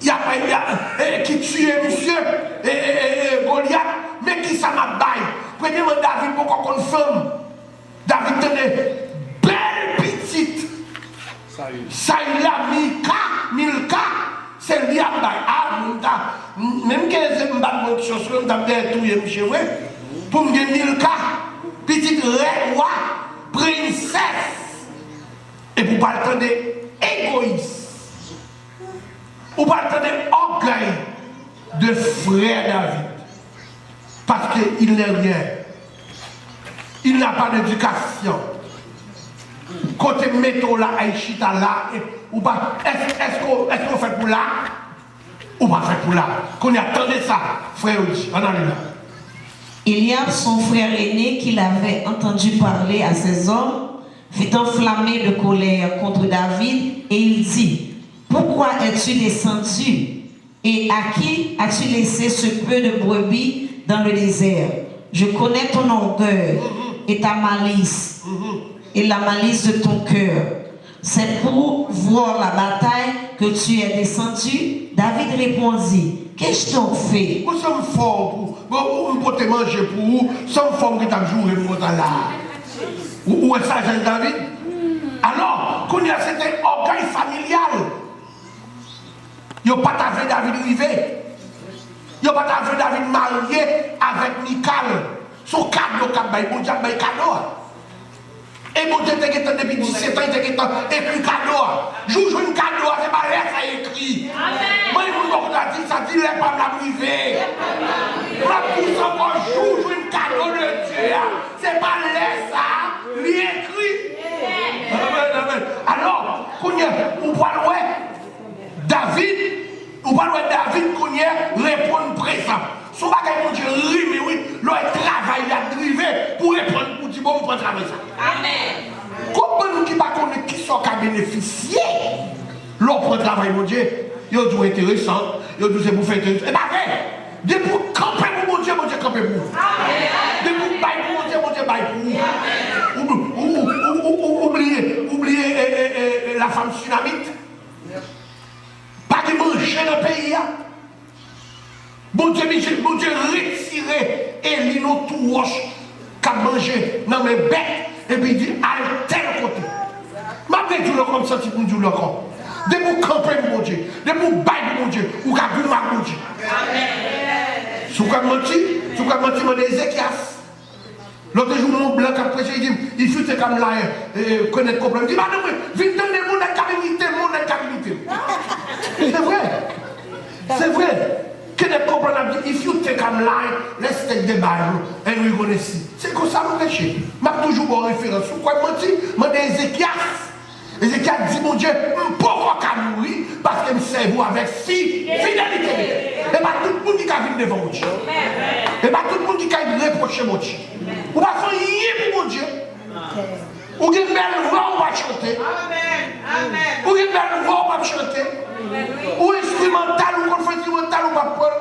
Il y a qui tue monsieur Goliath, mais qui ça m'a baillé. Premièrement, David, pourquoi qu'on femme? David tenait belle petite. Ça il a Milka, c'est lui à baillé. Ah, même que je me bats mon chose, je me bats tout monsieur, pour me dire Milka, petite reine, roi, princesse. Et pour pas attendre égoïste. Ou pas attendre orgueil de frère David. Parce qu'il n'est rien. Il n'a pas d'éducation. Côté métro là, Aïchita là, ou pas, est-ce qu'on fait pour là? Ou pas fait pour là? Qu'on attendait ça, frère, on a là. Eliab, son frère aîné, qu'il avait entendu parler à ces hommes, fut enflammé de colère contre David et il dit: pourquoi es-tu descendu et à qui as-tu laissé ce peu de brebis dans le désert? Je connais ton orgueil et ta malice et la malice de ton cœur. C'est pour voir la bataille que tu es descendu. David répondit: qu'est-ce que t'en fais? Nous sommes forts pour nous te manger pour vous. Nous sommes forts qui t'ont joué pour là. Où est ça, David? Alors, qu'on y a cet orgueil familial. Il n'y a pas t'avait David rivé. Il n'y a pas t'avait David marié avec Michal. Son cadeau, bon Dieu, cadeau. Et mon Dieu, depuis 17 ans, il écrit cadeau. Joue une cadeau, c'est pas l'air, ça écrit. Moi, il dit, ça dit, les pas la privée. Ma pousse encore, joue une cadeau de Dieu. C'est pas l'air, ça, lui écrit. Alors, on parle, David, on parle David, répond présent. Son bagage, mon Dieu, mais oui, le travail, il a drivé pour répondre, pour dire, bon, vous prenez travail ça. Amen. Comment nous qui ne connaissons pas qui sont bénéficiés, l'offre de travail, mon Dieu, il a tout intéressant, il a tout c'est pour faire intéressant. Et pas vrai. De pour camper pour mon Dieu, camper pour vous. De pour bailler pour mon Dieu, bailler pour vous. Oubliez la femme tsunamite. Pas de manger dans le pays. Bon Dieu, retirez Elino tout roche qu'a mangé dans mes bêtes et puis il dit à tel côté. Malgré tout le comme ça, pour Dieu le corps. De vous camper mon Dieu, de vous bailler mon Dieu, ou qu'à vous mon Dieu. Si vous avez menti, mon Ézéchias. L'autre jour, mon blanc a prêché, il dit, il faut comme là, connaître le problème. Il dit, madame, vite donner mon calamité, C'est vrai. C'est vrai. Que les comprendre, if you take a line, let's take the Bible and we're going to see. C'est comme ça mon péché. Je vais toujours avoir référence. Pourquoi je dis Ézéchias. Ézéchias dit, mon Dieu, pourquoi qu'à mourir? Parce que je sais vous avec fidélité. Et pas tout le monde qui a vu devant mon Dieu. Et pas tout le monde qui a reproché mon Dieu. Vous ne pouvez rien pour mon Dieu. Ou une belle voix, on va chanter. Ou une belle voix, on va chanter. Ou instrumental, ou qu'on fait instrumental, ou pas pour.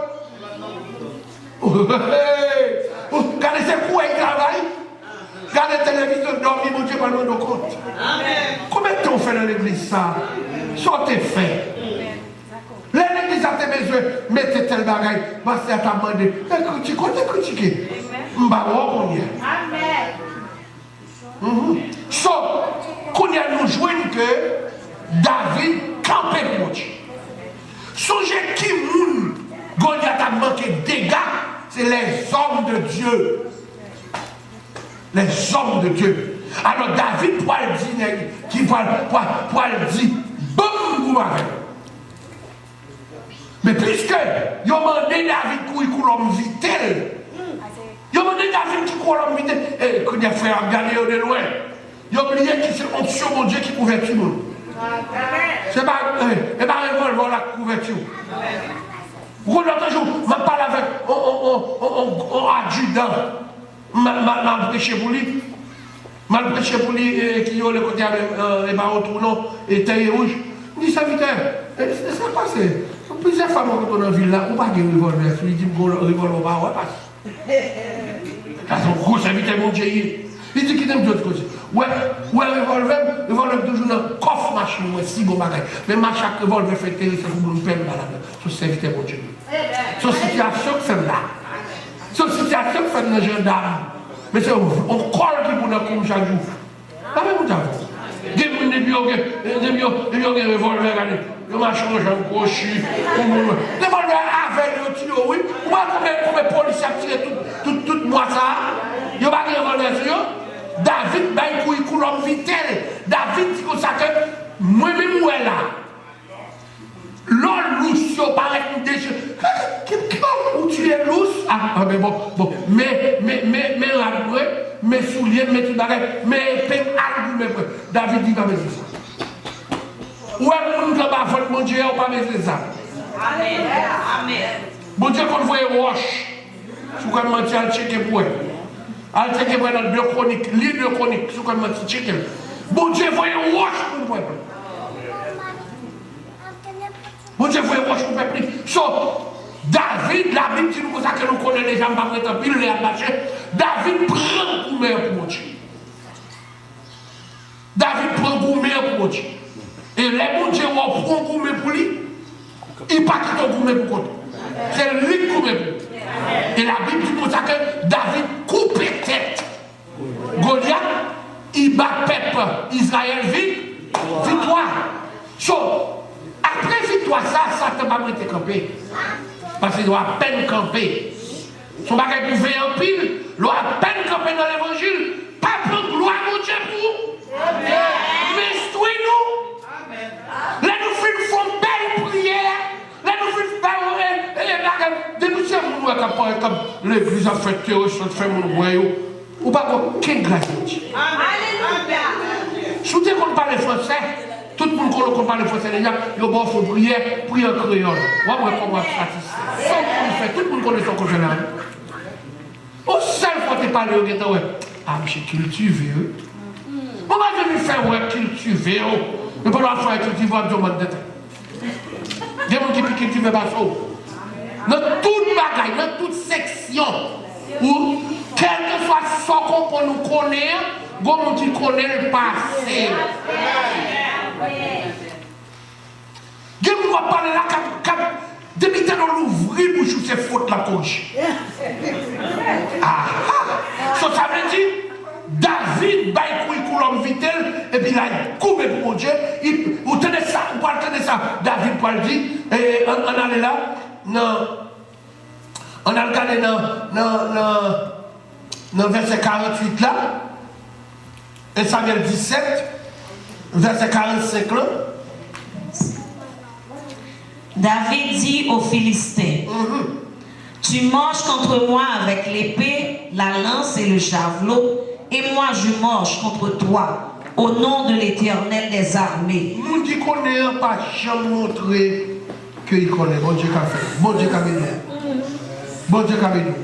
Regardez ces coups et travail. Regardez la télévision, dormir, mon Dieu, pas loin de compte. Combien de temps on fait dans l'église ça? Sortez fait. L'église a tes besoins, mettez tel bagaille. Parce que tu as demandé. Critiquez. M'a on y est. Amen. So, qu'on y a nous joignent que David campait pour Dieu. Songez qui moun, Goliath a manqué de dégâts, c'est les hommes de Dieu. Les hommes de Dieu. Alors David pourra dire, qui pourra dire, boum, vous m'avez. Mais puisque, ils ont demandé David courir l'homme vitel. Ils ont demandé David qui court l'homme vitel. Et quand il a fait regarder de loin, ils ont oublié que c'est l'onction mon Dieu qui couvert tout le monde. C'est pas revolver la couverture. Vous l'autre jour, je parle avec un adjudant. Je prêché pour lui. Je prêché pour lui qui est le côté des barreaux tournants et taillés rouges. Je dis ça vite. C'est passé. Plusieurs femmes qui sont dans la ville là, on ne peut pas dire revolver. Je lui dis que le revolver va pas passer. C'est un gros serviteur mon Dieu. Il dit qu'il aime d'autres choses. Ouais, revolver toujours dans le coffre machine, si bon bagage. Mais chaque revolver fait terrible, c'est pour nous perdre là-dedans. C'est serviteur mon Dieu. C'est une situation que fait là. C'est une situation que fait dans le gendarme. Mais c'est on colle qui pour nous comme chaque jour. Pas même vous avez. Des revolver, regardez. Le machin, j'en gauche. Le revolver avec le tuyau, oui. Combien de policiers ont tiré tout moi ça? Il n'y a pas de revolver sur eux. David, il coule l'homme vitel. David dit comme ça que moi-même, moi là. L'homme lousse, il paraît une déchet. Où tu es lousse? Ah, mais bon, mais mes souliers, mes tout bagage, mais David dit pas me dire ça. Ouais, mon Dieu, pas faute, mon Dieu, on pas me dire ça. Amen. Amen. Bon Dieu, qu'on voit roche. Si vous mentir, al checker pour elle. Al checker pour elle dans 2 chroniques, livre de chroniques, si vous mentir, checker. Bon Dieu, voyez roche pour le peuple. Bon Dieu, voyez roche pour le peuple. So, David, la Bible, si nous ça que nous connaissons les gens, pas prétendre pile les attacher. David prend gourmet pour mon Dieu. David prend gourmet pour mon Dieu. Et les bon Dieu prend gourmet pour lui, il pas quitte gourmet pour contre. C'est lui qui gourmet pour lui. Et la Bible dit pour ça que David coupe tête. Goliath, il bat peuple Israël victoire. So, après victoire, ça ne va pas être campé. Parce qu'il doit à peine camper. Son bagage pour faire un pile, il doit à peine camper dans l'évangile. Pas prendre gloire à Dieu pour vous. Mais instruis-nous. Là, nous faisons une belle prière. Là, nous faisons comme l'église a fait théorie, fait mon royaume. Ou pas quelle grâce de Dieu. Alléluia. Si vous parlez français, tout le monde qui parle français, il faut prier en créole. Comment ça tout le monde connaît son congélateur. Au seul fois que tu parles, ah, je suis cultivé. Comment je vais faire cultiver? Je ne peux pas faire cultiver un demande de temps. Il y a des gens qui cultivent pas ça. Dans toute bagaille, dans toute section, où, quel que soit ce qu'on nous connaît, il y a des gens qui connaissent le passé. Il y a des gens qui parlent là, depuis que nous ouvrons pour ces fautes la couche. Ah ah! Ça veut dire, David, il l'homme vitel, et puis là, il coupe pour mon Dieu. Vous tenez ça, vous tenez ça. David, pour le dire, et on allait là, on a regardé dans verset 48 là, et Samuel 17, verset 45 là. David dit aux Philistins, tu marches contre moi avec l'épée, la lance et le javelot, et moi je marche contre toi, au nom de l'Éternel des armées. Nous qui connaissons pas jamais montré qu'il connaît. Bon Dieu qu'a fait. Bon Dieu qu'a fait nous. Bon Dieu qu'a fait nous.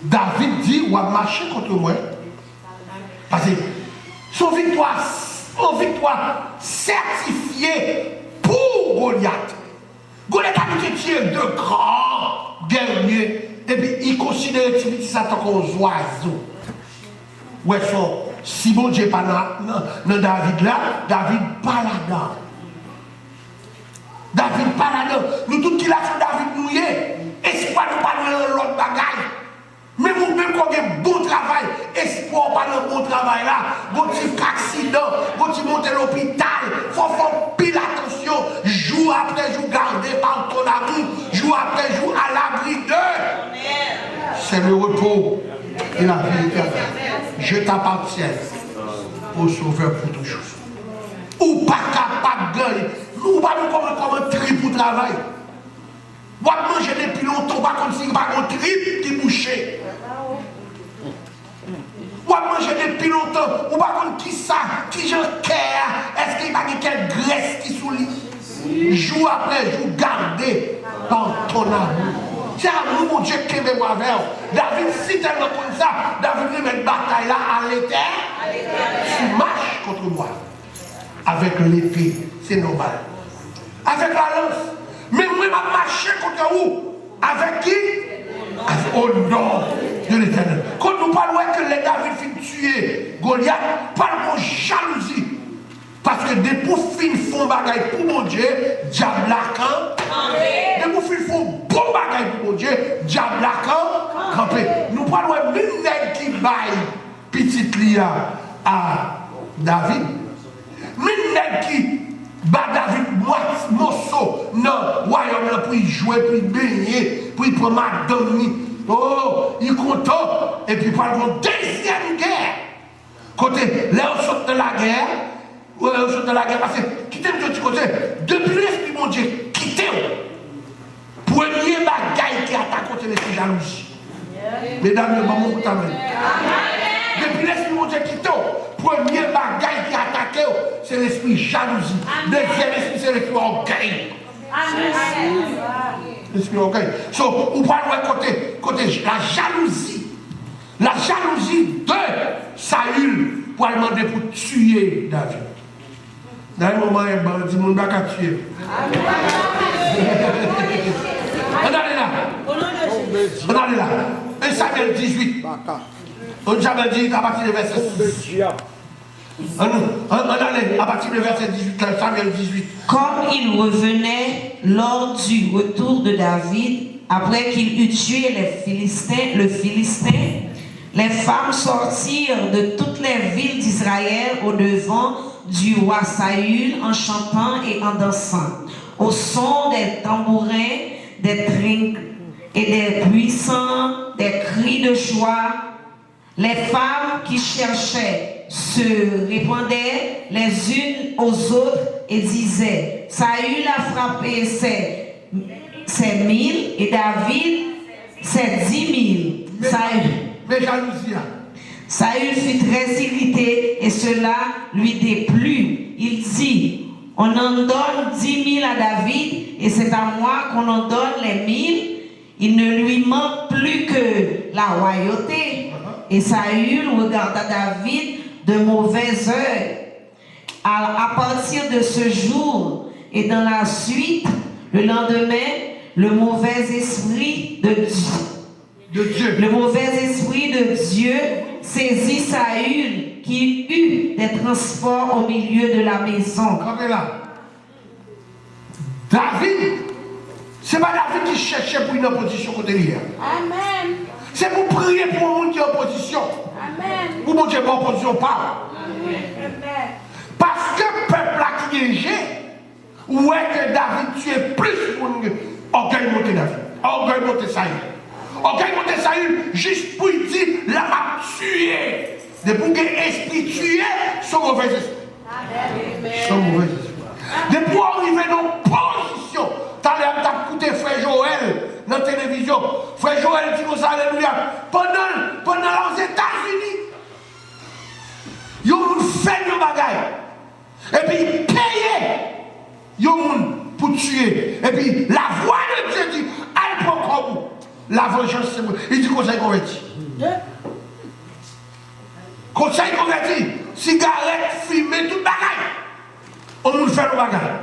David dit, on va marcher contre moi. Parce que son victoire certifiée pour Goliath. Goliath a été tiré de grands guerriers. Et puis il considère que ça comme un oiseau. Ouais, si bon Dieu pas dans David là, David pas là-dedans. David pas là-dedans. Nous tous qui l'a fait David nous y est. Espoir nous pas dans l'autre bagaille. Mais nous-mêmes qu'on a un bon travail, espoir pas dans bon travail là. Bon petit accident, bon petit monter l'hôpital. Faut faire pile attention. Jour après jour, garder par ton amour. Jour après jour, à l'abri d'eux. C'est le repos et la vie éternelle. Je t'appartiens au Sauveur pour toujours. Ou pas capable de gagner. Nous pas nous comme un trip pour travail. Ou pas manger depuis longtemps, pas comme si pas un trip qui bouchait. Ou pas manger depuis longtemps, ou pas comme qui ça, qui je care, est-ce qu'il y a quelle graisse qui sous lui. Jour après jour, gardez dans ton amour. C'est amour, mon Dieu, qui est moi vers. David, si tellement comme ça, David lui met une bataille là à l'éternel. Tu marches contre moi. Avec l'épée, c'est normal. Avec la lance. Mais moi, je marche contre vous. Avec qui? Au nom de l'éternel. Quand nous parlons que les David finissent tuer Goliath, parlons de jalousie. Parce que des pour finir font bagaille pour mon Dieu, diable la camp. Des pour finir font bon bagaille pour mon Dieu, diable la camp. Campé. Nous parlons de nègres qui baillent petite lia à David. Mille nègres qui bat David morceau non royaume pour y jouer, pour y baigner, pour y prendre madame. Oh, il est content. Et puis parlons de deuxième guerre. Côté, là on saute de la guerre. Ouais, on saute de la guerre parce que quittez le petit côté. Depuis l'esprit mon Dieu, quittez-vous. Premier bagaille qui attaque contre les jalousies. Mesdames, maman, vous t'amène. Depuis l'esprit de Dieu qui tombe, premier bagaille qui attaque, c'est l'esprit jalousie. Deuxième esprit, c'est l'esprit orgueil. L'esprit orgueil. So, on parle côté la jalousie. La jalousie de Saül pour demander pour tuer David. Dans un moment, il dit, mon gars a tué. On allait là. On allait là. 1 Samuel 18. On Samuel dit à partir du verset 6. On allait à partir du verset 18, Samuel 18. Comme il revenait lors du retour de David, après qu'il eut tué le Philistin, les femmes sortirent de toutes les villes d'Israël au devant du roi Saül en chantant et en dansant, au son des tambourins, des trinques et des puissants, des cris de joie. Les femmes qui cherchaient se répondaient les unes aux autres et disaient, Saül a frappé ses 1000 et David ses 10 000. Mais jalousie. Saül fut très irrité et cela lui déplut. Il dit, on en donne 10 000 à David et c'est à moi qu'on en donne les 1000. Il ne lui manque plus que la royauté. Et Saül regarda David de mauvais œil. À partir de ce jour et dans la suite, le lendemain, le mauvais esprit de Dieu saisit Saül qui eut des transports au milieu de la maison. David, c'est pas David qui cherchait pour une opposition contre lui. Amen. C'est pour prier pour un monde qui est en opposition. Amen. Pour mon Dieu, pas opposition, pas. Amen. Parce que le peuple a piégé, où est que David tuait plus pour orgueil monter David, orgueil monter Saül. Orgueil monter Saül, juste pour dire, la m'a tué. De pour que l'esprit tué son mauvais esprit. Son mauvais esprit. De pour arriver dans position. T'as écouté Frère Joël dans la télévision. Frère Joël dit comme ça, alléluia. Pendant aux États-Unis, ils ont fait nos bagailles. Et puis payer. Ils ont pour tuer. Et puis la voix de Dieu dit, allez pour vous. La vengeance, c'est moi. Il dit conseil converti. Conseil converti. Cigarette, fumée, tout bagaille. On nous fait nos bagailles.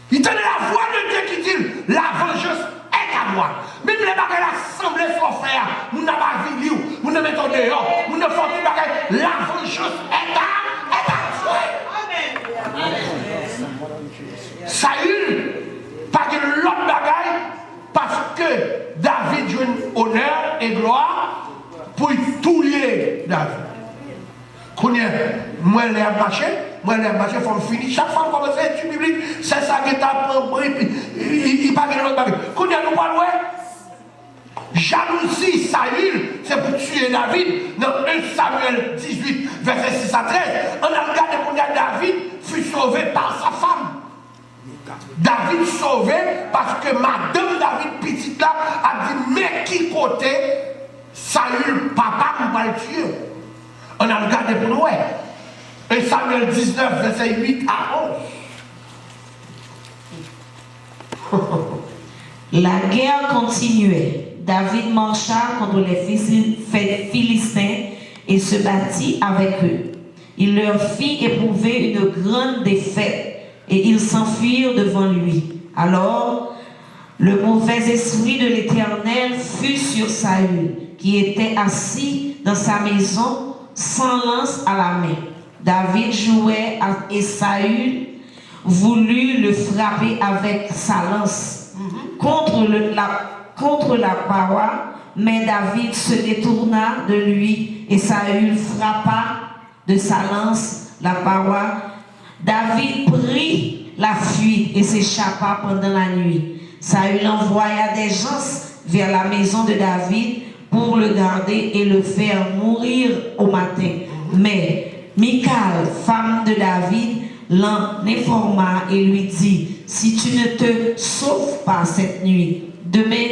Il tenait la voix de Dieu qui dit, la vengeance est à moi. Même les bagailles assemblées sont frères, nous n'avons pas vu, nous ne mettons dehors, nous ne faisons plus bagaille. La vengeance est à toi. Saül, pas de l'autre bagaille, parce que David joue honneur et gloire pour tuer David. Moi, les marché, il faut finir. Chaque fois qu'on commence à étudier biblique, c'est ça qui est appris, il parle de l'autre bagaille. Quand nous parlons, jalousie, Saül, c'est pour tuer David. Dans 1 Samuel 18, verset 6 à 13, on a regardé combien David fut sauvé par sa femme. David sauvé parce que madame David petite là a dit, mais qui côté Saül, papa, nous va le tuer. On a regardé pour nous. 1 Samuel 19, verset 8 à 11. La guerre continuait. David marcha contre les Philistins et se battit avec eux. Il leur fit éprouver une grande défaite et ils s'enfuirent devant lui. Alors, le mauvais esprit de l'Éternel fut sur Saül, qui était assis dans sa maison sans lance à la main. David jouait et Saül voulut le frapper avec sa lance contre la paroi, mais David se détourna de lui et Saül frappa de sa lance la paroi. David prit la fuite et s'échappa pendant la nuit. Saül envoya des gens vers la maison de David pour le garder et le faire mourir au matin. Mais Michal, femme de David, l'en informa et lui dit, si tu ne te sauves pas cette nuit, demain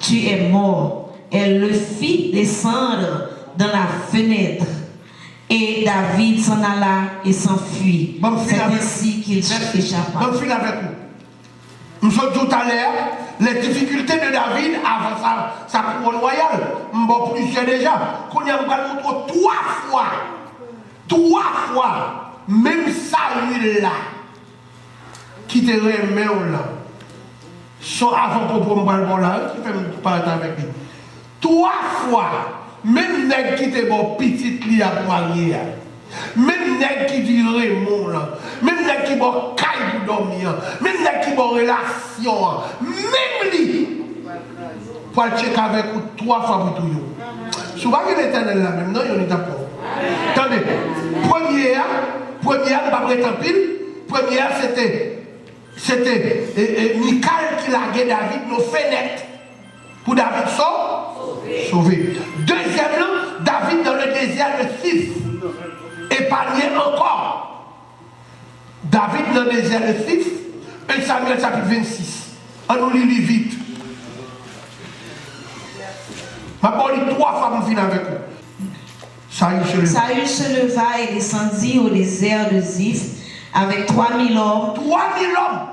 tu es mort. elle le fit descendre dans la fenêtre. Et David s'en alla et s'enfuit. C'est ainsi qu'il échappa. Donc, finis avec nous. Nous sommes tout à l'heure, les difficultés de David avant sa couronne royale. Bon, plusieurs déjà. Qu'on y a montré 3 fois, même Saül là, qui te remet là, son avant pour me là, qui fait parler avec lui. 3 fois, même nèg qui te bon petite li à marier. Même nèg qui dit Raymond là, même nèg qui bon caille pour dormir, même nèg qui bon relation, même lui pour checker avec vous 3 fois pour tout yo. Souvent que l'Éternel là même non, on est d'accord. Attendez, première pas prétendre pile, première c'était Michal qui laguait David nos fenêtres pour David sauver. Deuxième, David dans le désert de Sif. Épargné encore. David dans le désert de Sif. 1 Samuel chapitre 26. On nous lit vite. Je vais lire 3 fois pour finir avec vous. Saül se leva et descendit au désert de Ziph avec 3000 hommes. 3000 hommes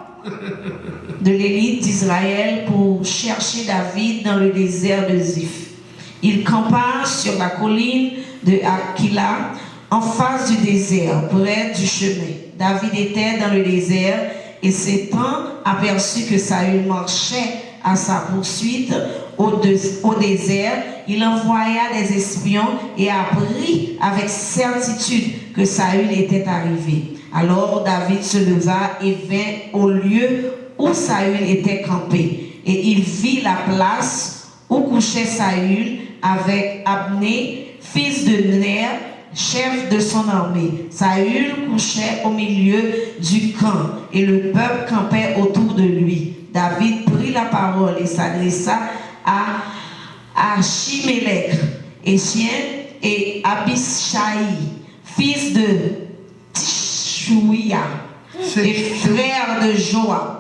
de l'élite d'Israël pour chercher David dans le désert de Ziph. Il campa sur la colline de Aquila, en face du désert, près du chemin. David était dans le désert et s'étant aperçu que Saül marchait à sa poursuite au désert, il envoya des espions et apprit avec certitude que Saül était arrivé. Alors David se leva et vint au lieu où Saül était campé. Et il vit la place où couchait Saül avec Abner, fils de Ner, chef de son armée. Saül couchait au milieu du camp et le peuple campait autour de lui. David prit la parole et s'adressa à Achimélec, et Abishai, fils de Tishouia, et frère de Joab.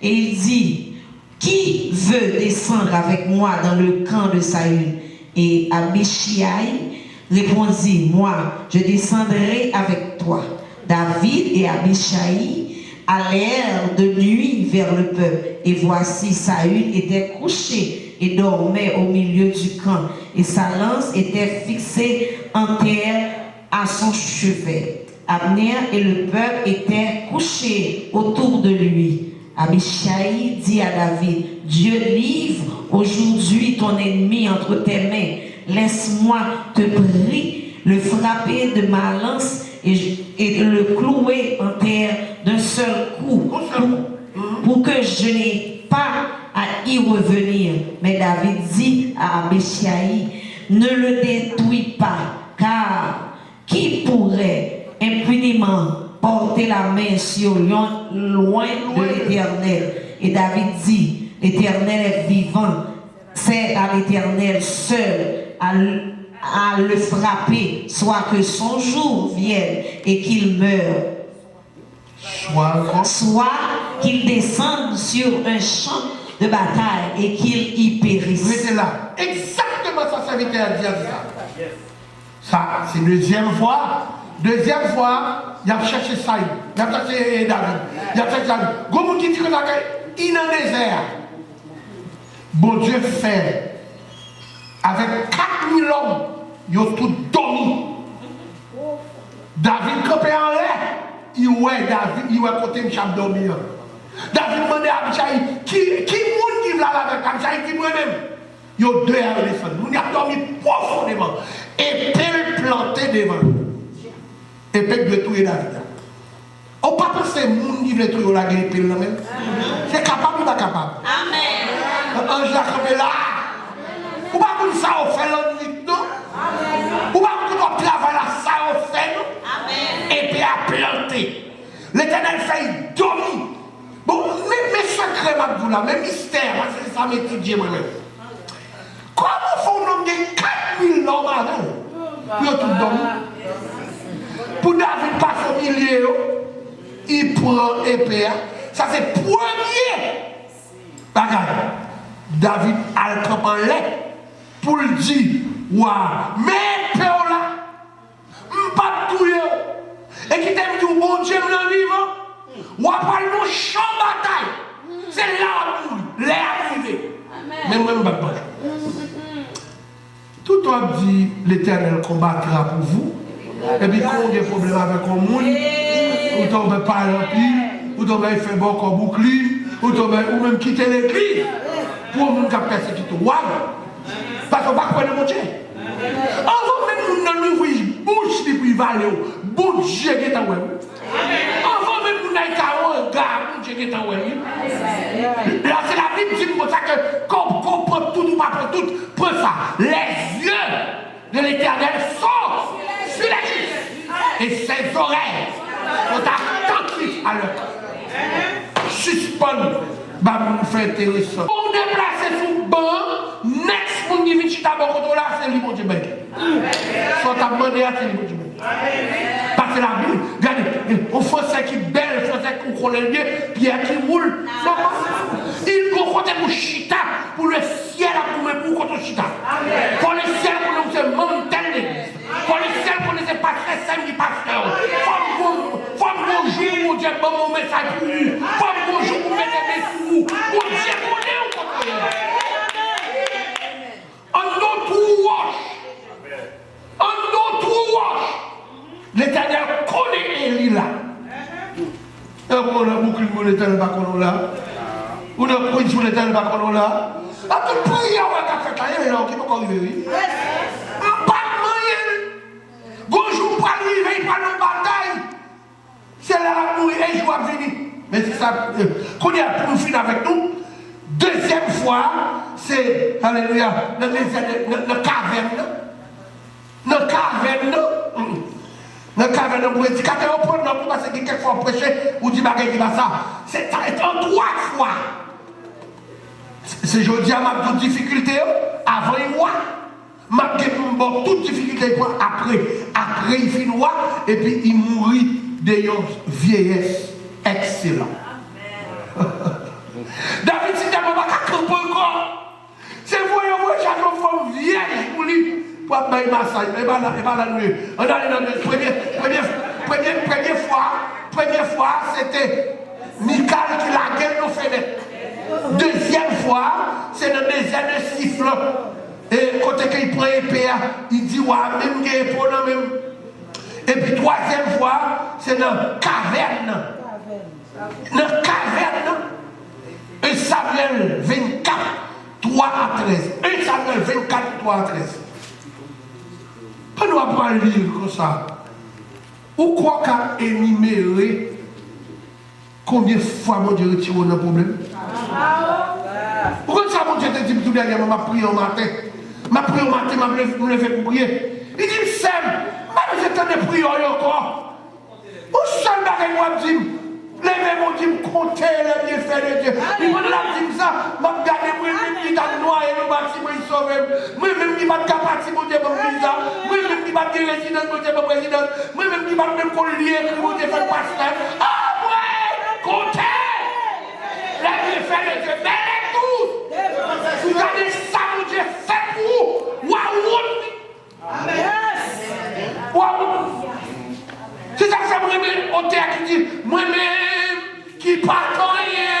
Et il dit, qui veut descendre avec moi dans le camp de Saül? Et Abishai répondit, moi, je descendrai avec toi. David et Abishai allèrent de nuit vers le peuple. Et voici, Saül était couché et dormait au milieu du camp. Et sa lance était fixée en terre à son chevet. Abner et le peuple étaient couchés autour de lui. Abishai dit à David, Dieu livre aujourd'hui ton ennemi entre tes mains. Laisse-moi te prier, le frapper de ma lance et le clouer en terre d'un seul coup pour que je n'ai pas à y revenir. Mais David dit à Abishai, ne le détruis pas, car qui pourrait impunément porter la main sur loin de l'Éternel? Et David dit, l'Éternel est vivant, c'est à l'Éternel seul à le frapper, soit que son jour vienne et qu'il meure, soit qu'il descende sur un champ de bataille et qu'il y périsse. Restez là. Exactement ça, ça veut dire ça. Ça, c'est deuxième fois. Deuxième fois, il a cherché Saül. Il a cherché David. Il a cherché Saül. Comment qui dit que ça il est dans le désert. Bon Dieu fait. Avec 4000 hommes, ils ont tout dormi. David campé en l'air. Il ouais David, il ouais côté Michel dormir. David demandait à Abishai, qui monde qui là avec Abishai qui moi-même. Ils ont deux à descendre. Nous avons dormi profondément. Et pelle planté devant nous. Et pelle de tuer David. On ne peut pas penser que les gens qui veulent tuer la guerre pelle même. C'est capable ou pas capable? Amen. Ange a campé là. Ou pas que ça on fait l'ennui, non? Ou pas que tu travailles là, ça on fait, non? Et puis à planter. L'Éternel fait dormir. Bon, mais secret, Mabdoula, mais mystère, parce que ça m'étudie moi-même. Comment faut nommer 4000 hommes avant? Ils ont tout dormi. Pour David passe au milieu, il prend épée. Ça c'est premier. Regarde, David a le camp en lait. pour le dire, waouh, mais peur là, pas tout et qui t'aime tout bon Dieu dans le vivant, ou après nous champ bataille, c'est là où l'air privé. Mais moi, je ne vais pas. Tout le temps dit, l'Éternel combattra pour vous, et puis quand il y a des problèmes avec le monde, ou tombe pas rempli, ou tombe fait bon comme bouclier, ou même quitter l'église, pour le monde qui a persécuté. Parce qu'on ne va pas connaître mon Dieu. Avant même nous n'ouvrir bouche et puis valer, bon Dieu qui est en haut. Avant même nous n'avons qu'à regarder, bon Dieu qui est en haut. Là c'est la Bible qui dit comme ça que qu'on prend tout, ou pas prend tout, prend ça. Les yeux de l'Éternel sont sur les justes et ses oreilles sont attentives à leur. Suspendre, bah nous fait intéressant. On déplace sous banc, next mon qui vient chita bon contre là, c'est lui mon Dieu. Soit ta demandé à c'est lui mon Dieu. Parce que la Bible, regardez, on français qui belle, français qui connaît bien, Pierre qui roule. Il faut compter pour chita, pour le ciel, pour contre chita. Pour le ciel, pour nous c'est montagne l'église. Pour le ciel, pour nous c'est pas très simple du pasteur. Faut bonjour, mon Dieu, bon mon message pour vous. Faut bonjour, pour mettre des pour vous. Mon Dieu, pour nous, on notre wash. On notre wash. L'Éternel connaît Élie là. On a bouclé pour l'Éternel pas qu'on là. On a pris sur l'Éternel pas qu'on là. A tout prière on a fait là, il y a qui peut arriver. Pas moyen. Bonjour pour arriver, il pas dans bataille. C'est là la mourir et je vais venir. Mais c'est ça qu'on y a pour finir avec nous. Deuxième fois, c'est alléluia, dans la caverne. Dans la caverne. Dans la caverne, vous dites, quand on prend notre parce que quelquefois prêcher, vous dites, bah, qui va ça. C'est en 3 fois. C'est je dis à ma toute difficulté, avant il voit. Ma toute difficulté, après il finit et puis il mourit de vieillesse excellent. David, si tu n'as pas camper encore, c'est voyons, chaque fois vieille pour lui. Pour faire un massage, et pas la nuit. On allait dans le première fois, c'était Michael qui la gueule nos fenêtres. Deuxième fois, c'est le désert de siffle. Et quand il prend épée, il dit, ouais, même qu'il est pour nous même. Et puis troisième fois, c'est dans la caverne. Dans la caverne. 1 Samuel 24, 3 à 13. 1 Samuel 24, 3 à 13. On ne doit pas lire comme ça. Ou quoi qu'à énumérer combien de fois mon Dieu retire un problème? Pourquoi ça mon Dieu te dit tout dernièrement, m'a prié au matin? M'a prié au matin, m'a levé pour prier. Il dit, Sam, je t'en ai prié encore. Où seul bagage moi me dit, levez mon Dieu, comptez les bienfaits de Dieu. Il m'a dit ça, m'a regardé, moi-même qui t'a noyé, le bâtiment, il sauve. Moi-même qui m'a capacité, mon Dieu, mon visa. Moi-même qui m'a dit résidence, mon Dieu, mon président. Moi-même qui m'a même collier, mon Dieu, fait pasteur. Ah ouais, comptez les bienfaits de Dieu. Mais les tous, vous regardez ça, mon Dieu, fait pour vous. Waouh! Waouh! C'est ça que ça me remet au théâtre qui dit, moi-même qui partant rien.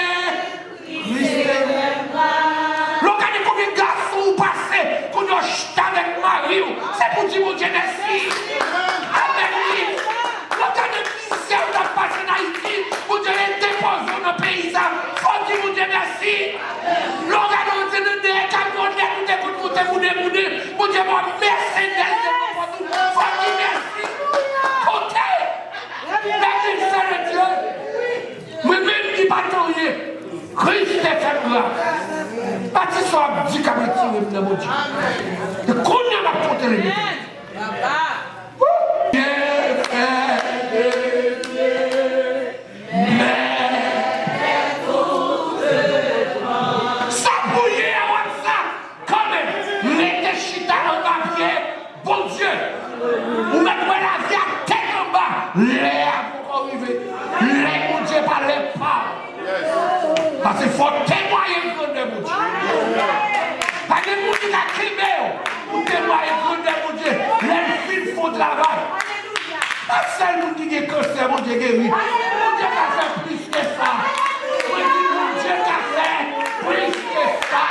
L'on a dit combien de garçons passés, qu'on a jeté avec Marie, c'est pour dire mon Dieu merci. Amen. L'on a dit misère qui a passé en Haïti, mon Dieu les dépose dans le pays, faut dire mon Dieu merci. L'on a dit des camionnettes, mon Dieu moi Mercedes, faut dire merci. Moi-même qui bataille, Christ est fait là. Bâti soit dit qu'à me tirer mon Dieu. Et qu'on a la porte les gens. Ça bouillait avant ça. Quand même, mettez chita en papier, bon Dieu. Vous mettez la vie à tête en bas. L'air pour arriver. Les mon Dieu par les pas. Parce qu'il faut témoigner de mon Dieu. Pas de monde qui a crié. témoigner de mon Dieu. Les filles font travail. Pas seul monde qui a cancer, mon Dieu guéri. Mon Dieu qui a fait plus que ça. Mon Dieu qui a fait plus que ça.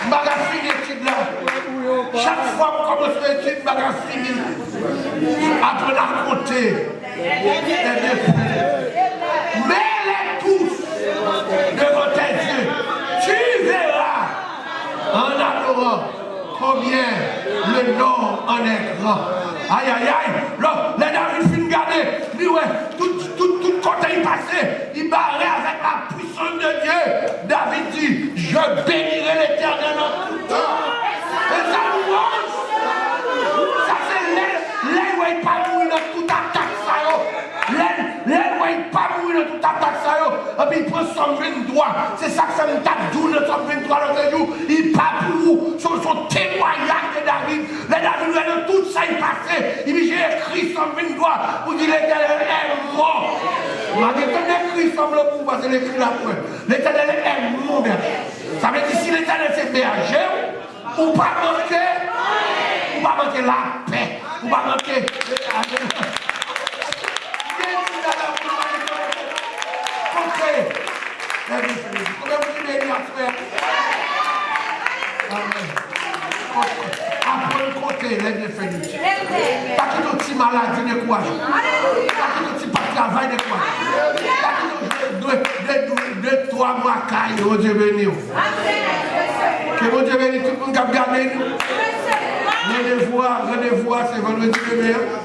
Je vais finir l'étude là. Chaque fois que je commence l'étude, je vais finir. Après la compter. Mets-les tous devant tes yeux. Tu verras en adorant combien le nom en est grand. Aïe, aïe, aïe. Les David fin garder. Lui, ouais, tout côté il passait. Il barrait avec la puissance de Dieu. David dit, je bénirai l'Éternel en tout temps. Et ça louange. Ça c'est l'aile où il pas mourir dans toute attaque. L'aile où il pas mourir dans toute attaque. Et puis il prend son 23. C'est ça que ça me tape d'où le son 23 l'autre jour. Il pas pour son témoignage de David. Les David, de tout ça il passait. Il dit, j'ai écrit son 23 pour dire l'Éternel est mort. Je vais écrit son le pour parce que l'écrit là pour l'Éternel est mort. Ça veut dire si l'Éternel s'est berger, ou pas manquer la paix, ou pas manquer. Combien vous bénis à faire? Après le côté, les défendus. Pas qu'il y ait un petit maladie de courage. Pas qu'il y ait un petit pas de travail de courage. Pas qu'il y ait 2-3 mois caille, mon Dieu béni. Que mon Dieu béni, tout le monde qui a gardé nous. Rendez-vous, c'est vendredi demain.